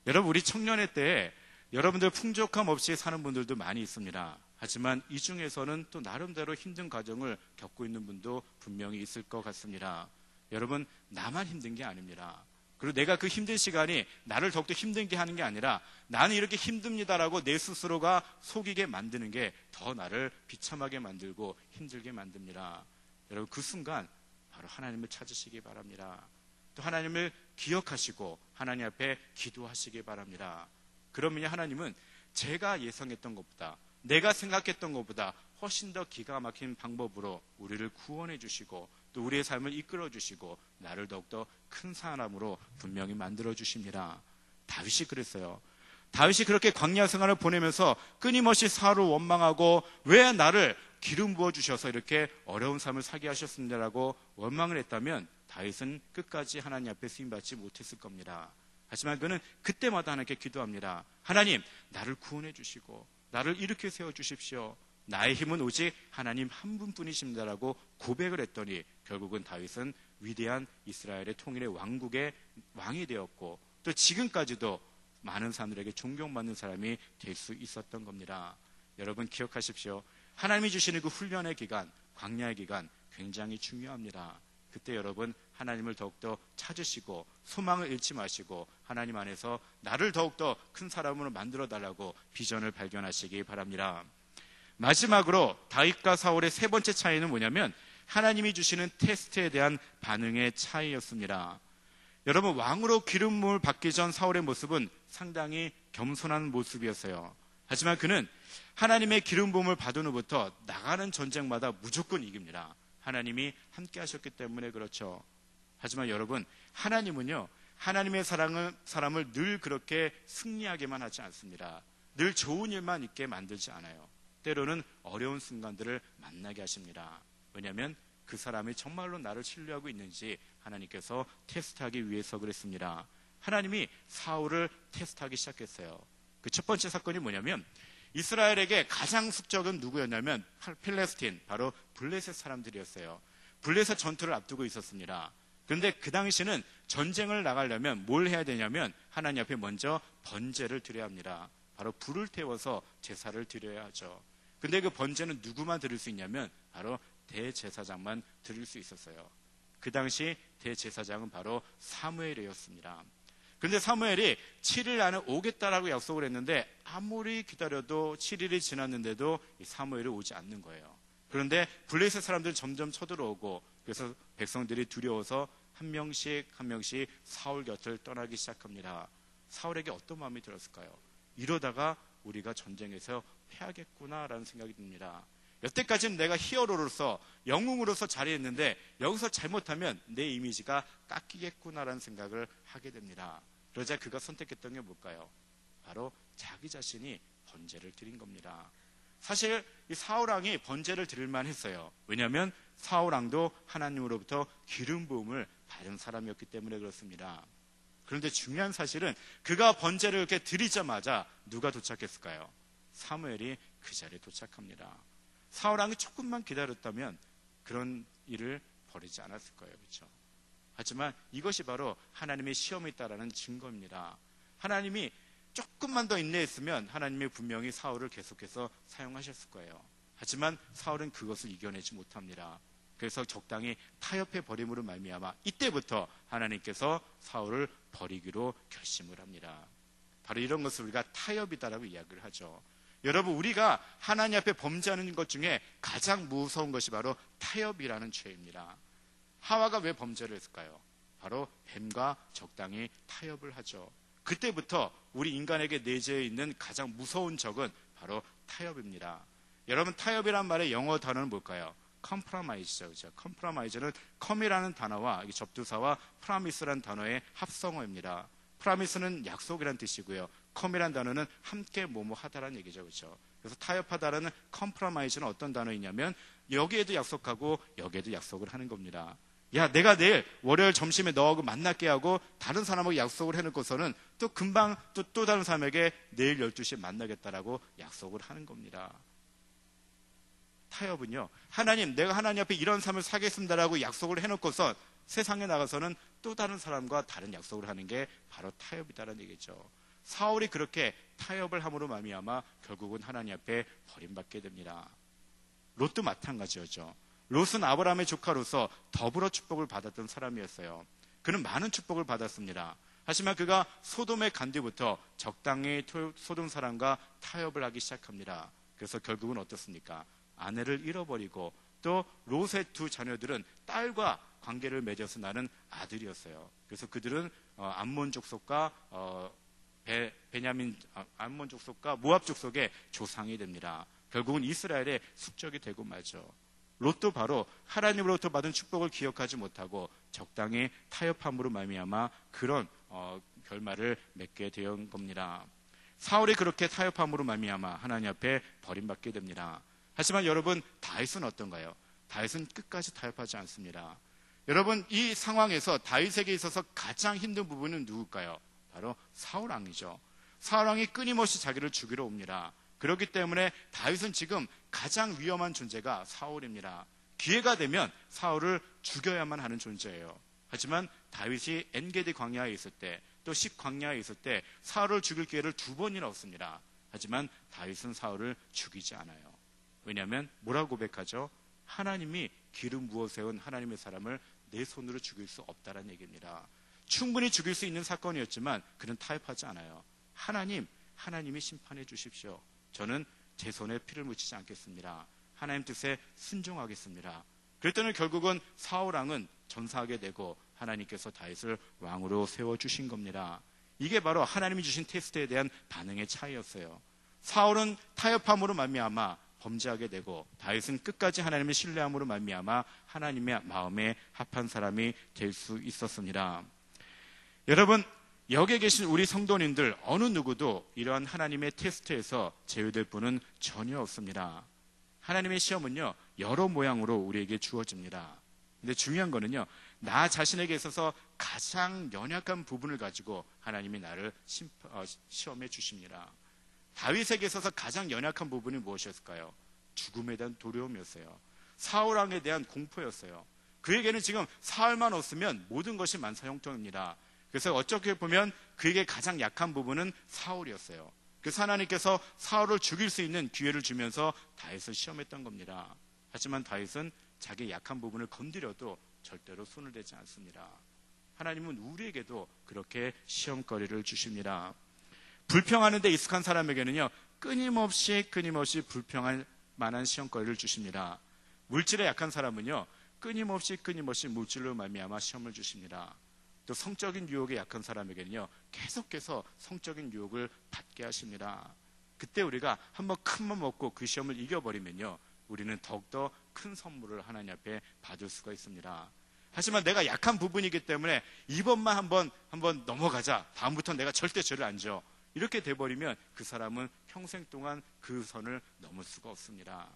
여러분, 우리 청년의 때에 여러분들 풍족함 없이 사는 분들도 많이 있습니다. 하지만 이 중에서는 또 나름대로 힘든 과정을 겪고 있는 분도 분명히 있을 것 같습니다. 여러분, 나만 힘든 게 아닙니다. 그리고 내가 그 힘든 시간이 나를 더욱더 힘들게 하는 게 아니라 나는 이렇게 힘듭니다라고 내 스스로가 속이게 만드는 게 더 나를 비참하게 만들고 힘들게 만듭니다. 여러분, 그 순간 바로 하나님을 찾으시기 바랍니다. 또 하나님을 기억하시고 하나님 앞에 기도하시기 바랍니다. 그러면 하나님은 제가 예상했던 것보다, 내가 생각했던 것보다 훨씬 더 기가 막힌 방법으로 우리를 구원해 주시고 또 우리의 삶을 이끌어 주시고 나를 더욱더 큰 사람으로 분명히 만들어 주십니다. 다윗이 그랬어요. 다윗이 그렇게 광야 생활을 보내면서 끊임없이 사울을 원망하고 왜 나를 기름 부어 주셔서 이렇게 어려운 삶을 살게 하셨습니다라고 원망을 했다면 다윗은 끝까지 하나님 앞에 쓰임받지 못했을 겁니다. 하지만 그는 그때마다 하나님께 기도합니다. 하나님, 나를 구원해 주시고 나를 일으켜 세워 주십시오. 나의 힘은 오직 하나님 한 분뿐이십니다라고 고백을 했더니 결국은 다윗은 위대한 이스라엘의 통일의 왕국의 왕이 되었고 또 지금까지도 많은 사람들에게 존경받는 사람이 될 수 있었던 겁니다. 여러분, 기억하십시오. 하나님이 주시는 그 훈련의 기간, 광야의 기간 굉장히 중요합니다. 그때 여러분, 하나님을 더욱더 찾으시고 소망을 잃지 마시고 하나님 안에서 나를 더욱더 큰 사람으로 만들어달라고 비전을 발견하시기 바랍니다. 마지막으로 다윗과 사울의 세 번째 차이는 뭐냐면 하나님이 주시는 테스트에 대한 반응의 차이였습니다. 여러분, 왕으로 기름 부음을 받기 전 사울의 모습은 상당히 겸손한 모습이었어요. 하지만 그는 하나님의 기름 부음을 받은 후부터 나가는 전쟁마다 무조건 이깁니다. 하나님이 함께 하셨기 때문에 그렇죠. 하지만 여러분, 하나님은요, 하나님의 사람을 늘 그렇게 승리하게만 하지 않습니다. 늘 좋은 일만 있게 만들지 않아요. 때로는 어려운 순간들을 만나게 하십니다. 왜냐하면 그 사람이 정말로 나를 신뢰하고 있는지 하나님께서 테스트하기 위해서 그랬습니다. 하나님이 사울을 테스트하기 시작했어요. 그 첫 번째 사건이 뭐냐면 이스라엘에게 가장 숙적은 누구였냐면 필레스틴, 바로 블레셋 사람들이었어요. 블레셋 전투를 앞두고 있었습니다. 그런데 그 당시는 전쟁을 나가려면 뭘 해야 되냐면 하나님 앞에 먼저 번제를 드려야 합니다. 바로 불을 태워서 제사를 드려야 하죠. 근데 그 번제는 누구만 드릴 수 있냐면 바로 대제사장만 드릴 수 있었어요. 그 당시 대제사장은 바로 사무엘이었습니다. 그런데 사무엘이 7일 안에 오겠다라고 약속을 했는데 아무리 기다려도 7일이 지났는데도 이 사무엘이 오지 않는 거예요. 그런데 블레셋 사람들은 점점 쳐들어오고 그래서 백성들이 두려워서 한 명씩 한 명씩 사울 곁을 떠나기 시작합니다. 사울에게 어떤 마음이 들었을까요? 이러다가 우리가 전쟁에서 패하겠구나라는 생각이 듭니다. 여태까지는 내가 히어로로서 영웅으로서 자리했는데 여기서 잘못하면 내 이미지가 깎이겠구나라는 생각을 하게 됩니다. 그러자 그가 선택했던 게 뭘까요? 바로 자기 자신이 번제를 드린 겁니다. 사실 이 사울왕이 번제를 드릴만 했어요. 왜냐하면 사울왕도 하나님으로부터 기름 부음을 받은 사람이었기 때문에 그렇습니다. 그런데 중요한 사실은 그가 번제를 이렇게 드리자마자 누가 도착했을까요? 사무엘이 그 자리에 도착합니다. 사울왕이 조금만 기다렸다면 그런 일을 벌이지 않았을 거예요. 그렇죠? 하지만 이것이 바로 하나님의 시험에 있다라는 증거입니다. 하나님이 조금만 더 인내했으면 하나님이 분명히 사울을 계속해서 사용하셨을 거예요. 하지만 사울은 그것을 이겨내지 못합니다. 그래서 적당히 타협해 버림으로 말미암아 이때부터 하나님께서 사울을 버리기로 결심을 합니다. 바로 이런 것을 우리가 타협이다라고 이야기를 하죠. 여러분, 우리가 하나님 앞에 범죄하는 것 중에 가장 무서운 것이 바로 타협이라는 죄입니다. 하와가 왜 범죄를 했을까요? 바로 뱀과 적당히 타협을 하죠. 그때부터 우리 인간에게 내재해 있는 가장 무서운 적은 바로 타협입니다. 여러분, 타협이란 말의 영어 단어는 뭘까요? compromise죠. 그렇죠? compromise는 come이라는 단어와 접두사와 promise라는 단어의 합성어입니다. promise는 약속이라는 뜻이고요. come이라는 단어는 함께 뭐뭐 하다라는 얘기죠. 그렇죠? 그래서 타협하다라는 compromise는 어떤 단어이냐면 여기에도 약속하고 여기에도 약속을 하는 겁니다. 야, 내가 내일 월요일 점심에 너하고 만날게 하고 다른 사람하고 약속을 해놓고서는 또 금방 또 다른 사람에게 내일 12시에 만나겠다라고 약속을 하는 겁니다. 타협은요, 하나님, 내가 하나님 앞에 이런 삶을 살겠습니다라고 약속을 해놓고서 세상에 나가서는 또 다른 사람과 다른 약속을 하는 게 바로 타협이다라는 얘기죠. 사울이 그렇게 타협을 함으로 말미암아 결국은 하나님 앞에 버림받게 됩니다. 롯도 마찬가지였죠. 롯은 아브라함의 조카로서 더불어 축복을 받았던 사람이었어요. 그는 많은 축복을 받았습니다. 하지만 그가 소돔에 간 뒤부터 적당히 소돔 사람과 타협을 하기 시작합니다. 그래서 결국은 어떻습니까? 아내를 잃어버리고 또 롯의 두 자녀들은 딸과 관계를 맺어서 낳은 아들이었어요. 그래서 그들은 암몬 족속과 암몬 족속과 모압 족속의 조상이 됩니다. 결국은 이스라엘의 숙적이 되고 말죠. 롯도 바로 하나님으로부터 받은 축복을 기억하지 못하고 적당히 타협함으로 말미암아 그런 결말을 맺게 된 겁니다. 사울이 그렇게 타협함으로 말미암아 하나님 앞에 버림받게 됩니다. 하지만 여러분, 다윗은 어떤가요? 다윗은 끝까지 타협하지 않습니다. 여러분, 이 상황에서 다윗에게 있어서 가장 힘든 부분은 누굴까요? 바로 사울왕이죠. 사울왕이 끊임없이 자기를 죽이러 옵니다. 그렇기 때문에 다윗은 지금 가장 위험한 존재가 사울입니다. 기회가 되면 사울을 죽여야만 하는 존재예요. 하지만 다윗이 엔게디 광야에 있을 때, 또 십 광야에 있을 때 사울을 죽일 기회를 2번이나 얻습니다. 하지만 다윗은 사울을 죽이지 않아요. 왜냐하면 뭐라고 고백하죠? 하나님이 기름 부어 세운 하나님의 사람을 내 손으로 죽일 수 없다는 얘기입니다. 충분히 죽일 수 있는 사건이었지만 그는 타협하지 않아요. 하나님이 심판해 주십시오. 저는 제 손에 피를 묻히지 않겠습니다. 하나님 뜻에 순종하겠습니다. 그랬더니 결국은 사울왕은 전사하게 되고 하나님께서 다윗을 왕으로 세워주신 겁니다. 이게 바로 하나님이 주신 테스트에 대한 반응의 차이였어요. 사울은 타협함으로 말미암아 범죄하게 되고 다윗은 끝까지 하나님을 신뢰함으로 말미암아 하나님의 마음에 합한 사람이 될 수 있었습니다. 여러분, 여기에 계신 우리 성도님들 어느 누구도 이러한 하나님의 테스트에서 제외될 분은 전혀 없습니다. 하나님의 시험은요, 여러 모양으로 우리에게 주어집니다. 근데 중요한 거는요, 나 자신에게 있어서 가장 연약한 부분을 가지고 하나님이 나를 시험해 주십니다. 다윗에게 있어서 가장 연약한 부분이 무엇이었을까요? 죽음에 대한 두려움이었어요. 사울왕에 대한 공포였어요. 그에게는 지금 사울만 없으면 모든 것이 만사형통입니다. 그래서 어떻게 보면 그에게 가장 약한 부분은 사울이었어요. 그래서 하나님께서 사울을 죽일 수 있는 기회를 주면서 다윗을 시험했던 겁니다. 하지만 다윗은 자기 약한 부분을 건드려도 절대로 손을 대지 않습니다. 하나님은 우리에게도 그렇게 시험거리를 주십니다. 불평하는 데 익숙한 사람에게는요, 끊임없이 불평할 만한 시험거리를 주십니다. 물질에 약한 사람은요, 끊임없이 물질로 말미암아 시험을 주십니다. 또 성적인 유혹에 약한 사람에게는요, 계속해서 성적인 유혹을 받게 하십니다. 그때 우리가 한번 큰맘 먹고 그 시험을 이겨버리면요, 우리는 더욱더 큰 선물을 하나님 앞에 받을 수가 있습니다. 하지만 내가 약한 부분이기 때문에 이번만 한번 넘어가자. 다음부터 내가 절대 죄를 안 져. 이렇게 돼버리면 그 사람은 평생 동안 그 선을 넘을 수가 없습니다.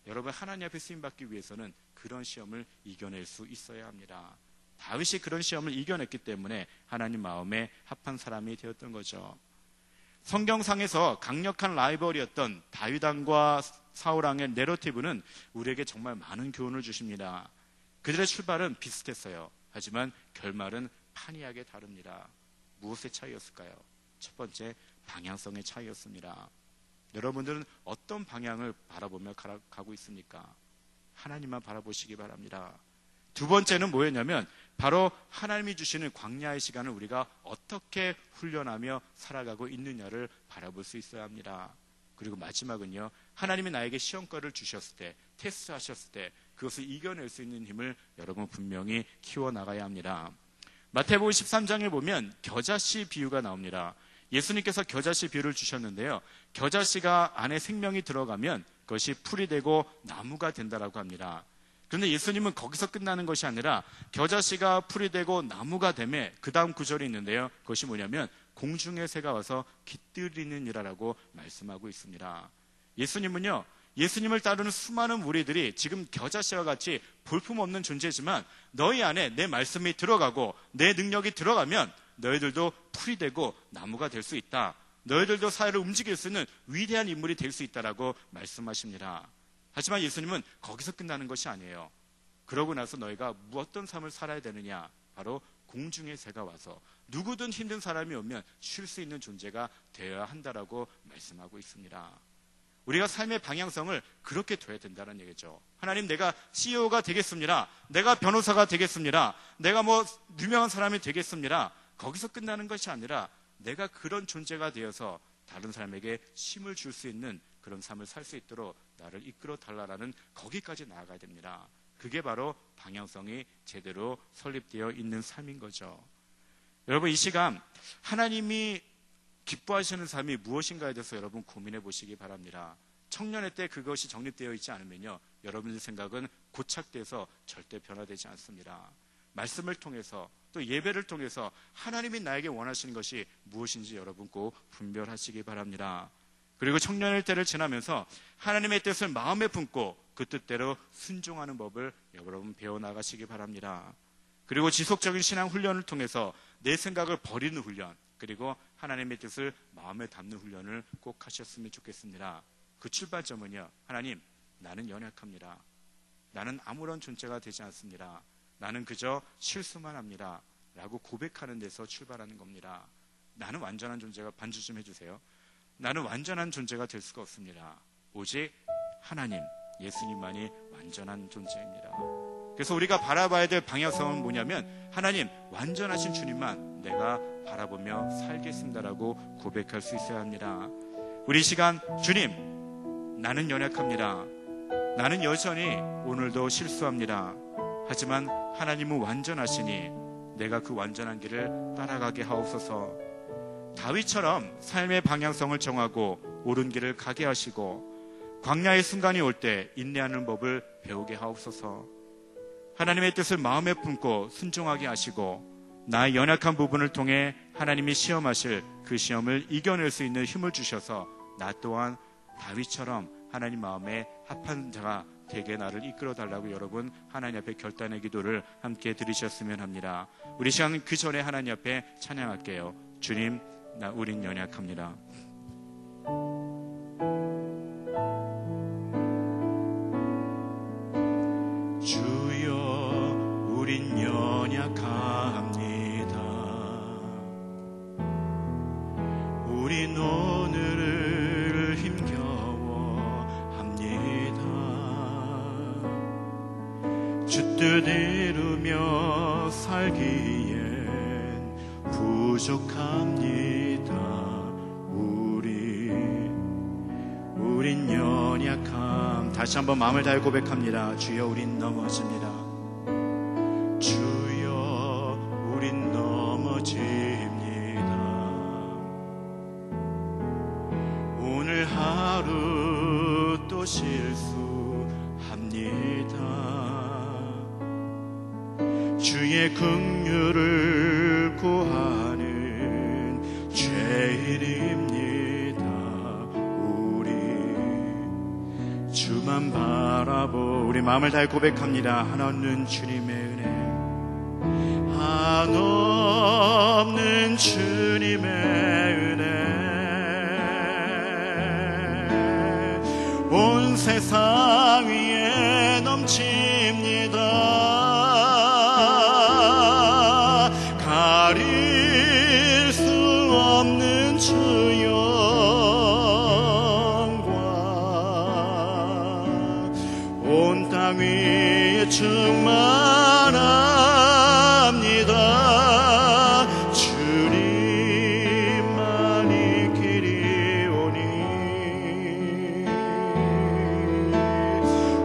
여러분, 하나님 앞에 쓰임받기 위해서는 그런 시험을 이겨낼 수 있어야 합니다. 다윗이 그런 시험을 이겨냈기 때문에 하나님 마음에 합한 사람이 되었던 거죠. 성경상에서 강력한 라이벌이었던 다윗왕과 사울왕의 내러티브는 우리에게 정말 많은 교훈을 주십니다. 그들의 출발은 비슷했어요. 하지만 결말은 판이하게 다릅니다. 무엇의 차이였을까요? 첫 번째, 방향성의 차이였습니다. 여러분들은 어떤 방향을 바라보며 가고 있습니까? 하나님만 바라보시기 바랍니다. 두 번째는 뭐였냐면 바로 하나님이 주시는 광야의 시간을 우리가 어떻게 훈련하며 살아가고 있느냐를 바라볼 수 있어야 합니다. 그리고 마지막은요, 하나님이 나에게 시험거리를 주셨을 때, 테스트하셨을 때 그것을 이겨낼 수 있는 힘을 여러분 분명히 키워나가야 합니다. 마태복음 13장에 보면 겨자씨 비유가 나옵니다. 예수님께서 겨자씨 비유를 주셨는데요, 겨자씨가 안에 생명이 들어가면 그것이 풀이 되고 나무가 된다라고 합니다. 그런데 예수님은 거기서 끝나는 것이 아니라 겨자씨가 풀이 되고 나무가 되매 그 다음 구절이 있는데요, 그것이 뭐냐면 공중의 새가 와서 깃들이느니라라고 말씀하고 있습니다. 예수님은요, 예수님을 따르는 수많은 무리들이 지금 겨자씨와 같이 볼품없는 존재지만 너희 안에 내 말씀이 들어가고 내 능력이 들어가면 너희들도 풀이 되고 나무가 될 수 있다. 너희들도 사회를 움직일 수 있는 위대한 인물이 될 수 있다라고 말씀하십니다. 하지만 예수님은 거기서 끝나는 것이 아니에요. 그러고 나서 너희가 어떤 삶을 살아야 되느냐? 바로 공중의 새가 와서 누구든 힘든 사람이 오면 쉴 수 있는 존재가 되어야 한다라고 말씀하고 있습니다. 우리가 삶의 방향성을 그렇게 둬야 된다는 얘기죠. 하나님, 내가 CEO가 되겠습니다. 내가 변호사가 되겠습니다. 내가 유명한 사람이 되겠습니다. 거기서 끝나는 것이 아니라 내가 그런 존재가 되어서 다른 사람에게 힘을 줄 수 있는 그런 삶을 살 수 있도록 나를 이끌어 달라라는 거기까지 나아가야 됩니다. 그게 바로 방향성이 제대로 설립되어 있는 삶인 거죠. 여러분, 이 시간 하나님이 기뻐하시는 삶이 무엇인가에 대해서 여러분 고민해 보시기 바랍니다. 청년의 때 그것이 정립되어 있지 않으면요, 여러분의 생각은 고착돼서 절대 변화되지 않습니다. 말씀을 통해서 또 예배를 통해서 하나님이 나에게 원하시는 것이 무엇인지 여러분 꼭 분별하시기 바랍니다. 그리고 청년의 때를 지나면서 하나님의 뜻을 마음에 품고 그 뜻대로 순종하는 법을 여러분 배워나가시기 바랍니다. 그리고 지속적인 신앙 훈련을 통해서 내 생각을 버리는 훈련, 그리고 하나님의 뜻을 마음에 담는 훈련을 꼭 하셨으면 좋겠습니다. 그 출발점은요, 하나님, 나는 연약합니다. 나는 아무런 존재가 되지 않습니다. 나는 그저 실수만 합니다. 라고 고백하는 데서 출발하는 겁니다. 나는 완전한 존재가, 반주 좀 해주세요. 나는 완전한 존재가 될 수가 없습니다. 오직 하나님, 예수님만이 완전한 존재입니다. 그래서 우리가 바라봐야 될 방향성은 뭐냐면, 하나님, 완전하신 주님만 내가 바라보며 살겠습니다라고 고백할 수 있어야 합니다. 우리 이 시간, 주님, 나는 연약합니다. 나는 여전히 오늘도 실수합니다. 하지만 하나님은 완전하시니 내가 그 완전한 길을 따라가게 하옵소서. 다윗처럼 삶의 방향성을 정하고 옳은 길을 가게 하시고 광야의 순간이 올 때 인내하는 법을 배우게 하옵소서. 하나님의 뜻을 마음에 품고 순종하게 하시고 나의 연약한 부분을 통해 하나님이 시험하실 그 시험을 이겨낼 수 있는 힘을 주셔서 나 또한 다윗처럼 하나님 마음에 합한 자가 되게 나를 이끌어 달라고 여러분 하나님 앞에 결단의 기도를 함께 드리셨으면 합니다. 우리 시간 그 전에 하나님 앞에 찬양할게요. 주님, 우린 연약합니다. 주여, 우린 연약합니다. 우린 오늘을 힘겨워합니다. 주 뜻 이루며 살기엔 부족합니다. 우린 연약함. 다시 한번 마음을 다해 고백합니다. 주여, 우린 넘어집니다. 주여, 우린 넘어집니다. 오늘 하루 또 실수합니다. 주의 긍휼을 구하는 죄인입니다. 주만 바라보. 우리 마음을 다해 고백합니다. 한없는 주님의 은혜, 한없는 주님의 은혜 온 세상 위에 넘칩니다. 가릴 수 없는 주여 위에 충만합니다. 주님만이 길이 오니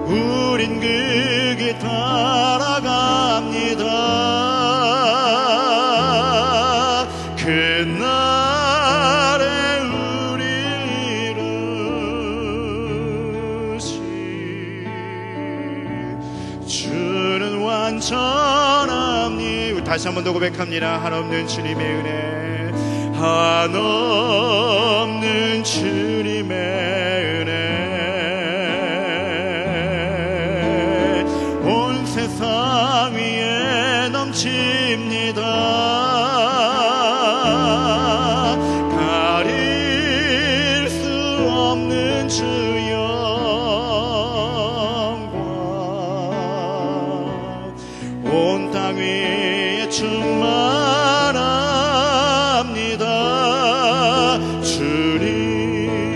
우린 그 길 따라갑니다. 그날에 우리를 주는 완전합니다. 다시 한 번 더 고백합니다. 한없는 주님의 은혜, 한없는 주님의 은혜 온 세상 위에 넘칩니다. 가릴 수 없는 주여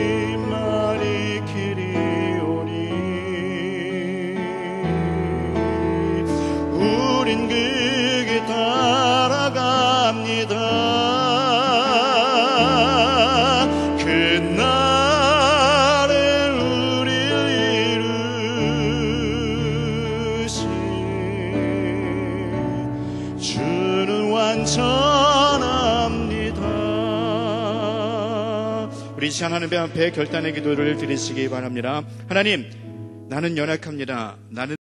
주님만이 길이오니 우린 그 길 따라갑니다. 그날에 우리를 이루신 주는 완전합니다. 우리 시간 하나님 앞에 결단의 기도를 드리시기 바랍니다. 하나님, 나는 연약합니다. 나는